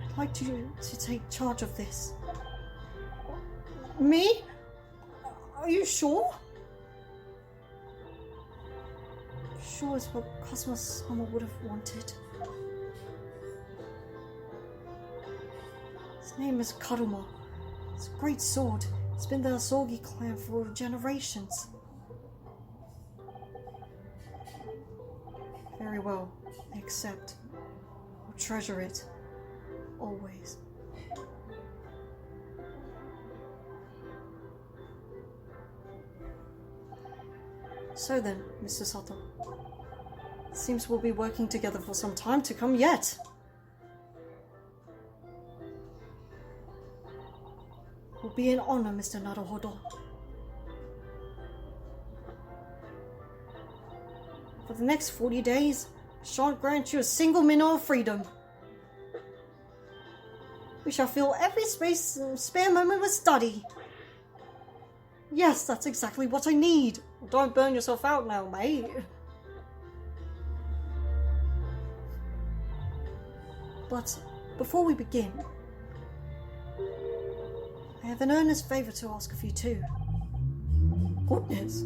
I'd like you to take charge of this. Me? Are you sure? Sure is what Kazuma-sama would have wanted. His name is Karuma. It's a great sword. It's been the Asogi clan for generations. Very well, I accept. I'll treasure it. Always. So then, Mr. Sato. It seems we'll be working together for some time to come yet. It will be an honor, Mr. Naruhodo. For the next 40 days, I shan't grant you a single minute of freedom. We shall fill every spare moment with study. Yes, that's exactly what I need. Don't burn yourself out now, mate. But before we begin, I have an earnest favor to ask of you too. Goodness,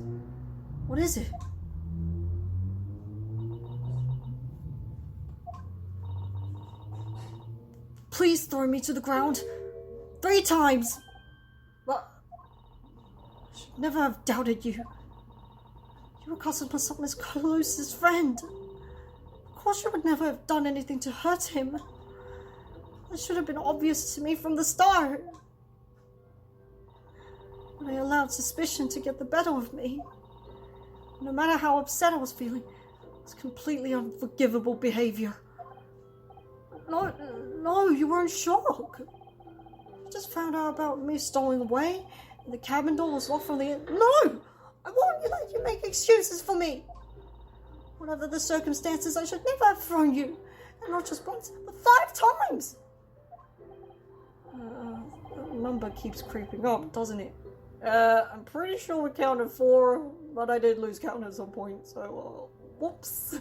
what is it? Please throw me to the ground 3 times. But I should never have doubted you. You were Kazuma-sama's closest friend. Of course you would never have done anything to hurt him. That should have been obvious to me from the start. But I allowed suspicion to get the better of me. No matter how upset I was feeling, it was completely unforgivable behavior. No, you were in shock. You just found out about me stowing away, and the cabin door was locked from the in. No! I won't let you make excuses for me. Whatever the circumstances, I should never have thrown you. And not just once, but 5 times. The number keeps creeping up, doesn't it? I'm pretty sure we counted 4, but I did lose count at some point, so, whoops.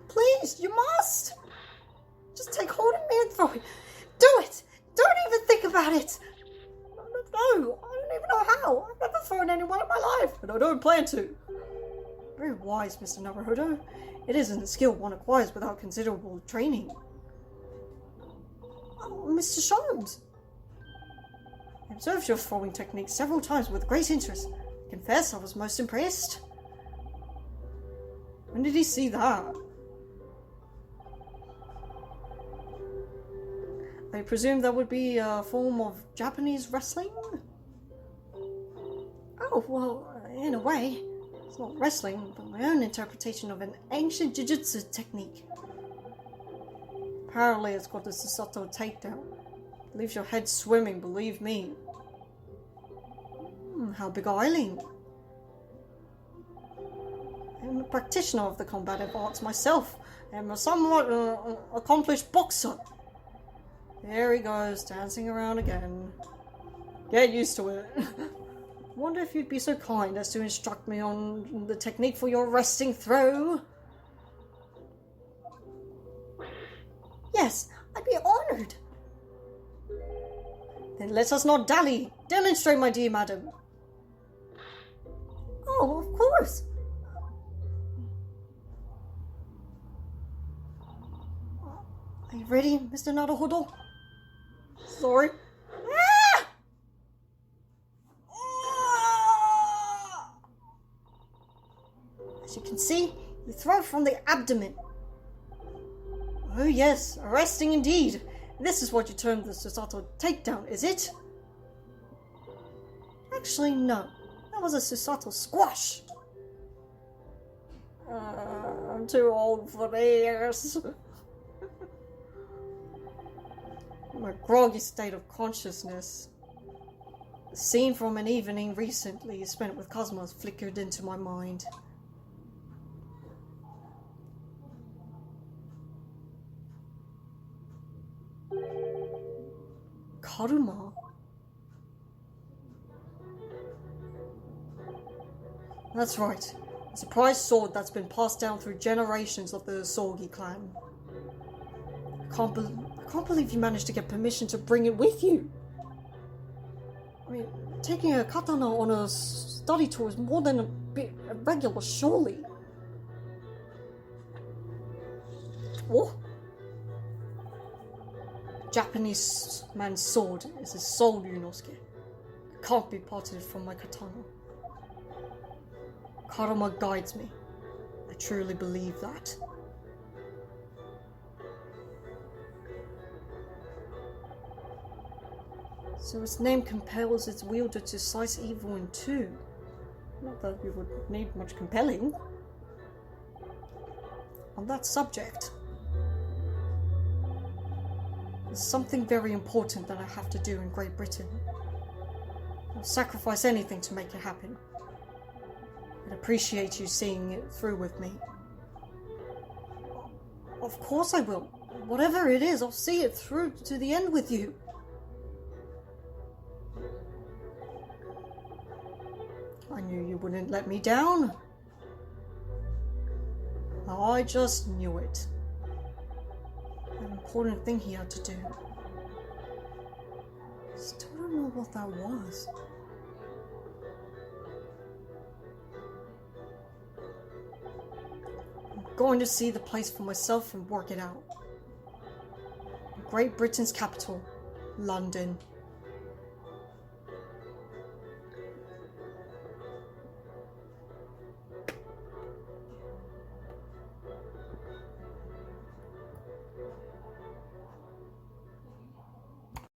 Please, you must! Just take hold of me and throw it. Do it! Don't even think about it! No, I don't even know how. I've never thrown anyone in my life, and I don't plan to. Very wise, Mr. Naruhodo. It isn't a skill one acquires without considerable training. Oh, Mr. Sholmes. I observed your throwing technique several times with great interest. I confess I was most impressed. When did he see that? I presume that would be a form of Japanese wrestling? Oh, well, in a way. It's not wrestling, but my own interpretation of an ancient jujutsu technique. Apparently it's called the Susato takedown. Leaves your head swimming, believe me. How beguiling. I'm a practitioner of the combative arts myself. I'm a somewhat accomplished boxer. There he goes, dancing around again. Get used to it. Wonder if you'd be so kind as to instruct me on the technique for your wresting throw? Yes, I'd be honored. Then let us not dally. Demonstrate, my dear madam. Oh, of course. Are you ready, Mr. Naruhodo? Sorry. As you can see, you throw from the abdomen. Oh yes, arresting indeed. This is what you term the Susato takedown, is it? Actually, no. That was a Susato squash. I'm too old for this. My groggy state of consciousness. The scene from an evening recently spent with Cosmos flickered into my mind. Karuma? That's right. A surprise sword that's been passed down through generations of the Sogi clan. I can't believe you managed to get permission to bring it with you. I mean, taking a katana on a study tour is more than a bit irregular, surely. What? Japanese man's sword is his soul, Yunosuke. It can't be parted from my katana. Karuma guides me. I truly believe that. So its name compels its wielder to slice evil in two. Not that you would need much compelling. On that subject, there's something very important that I have to do in Great Britain. I'll sacrifice anything to make it happen. I'd appreciate you seeing it through with me. Of course I will. Whatever it is, I'll see it through to the end with you. I knew you wouldn't let me down. I just knew it. An important thing he had to do. Still don't know what that was. I'm going to see the place for myself and work it out. Great Britain's capital, London.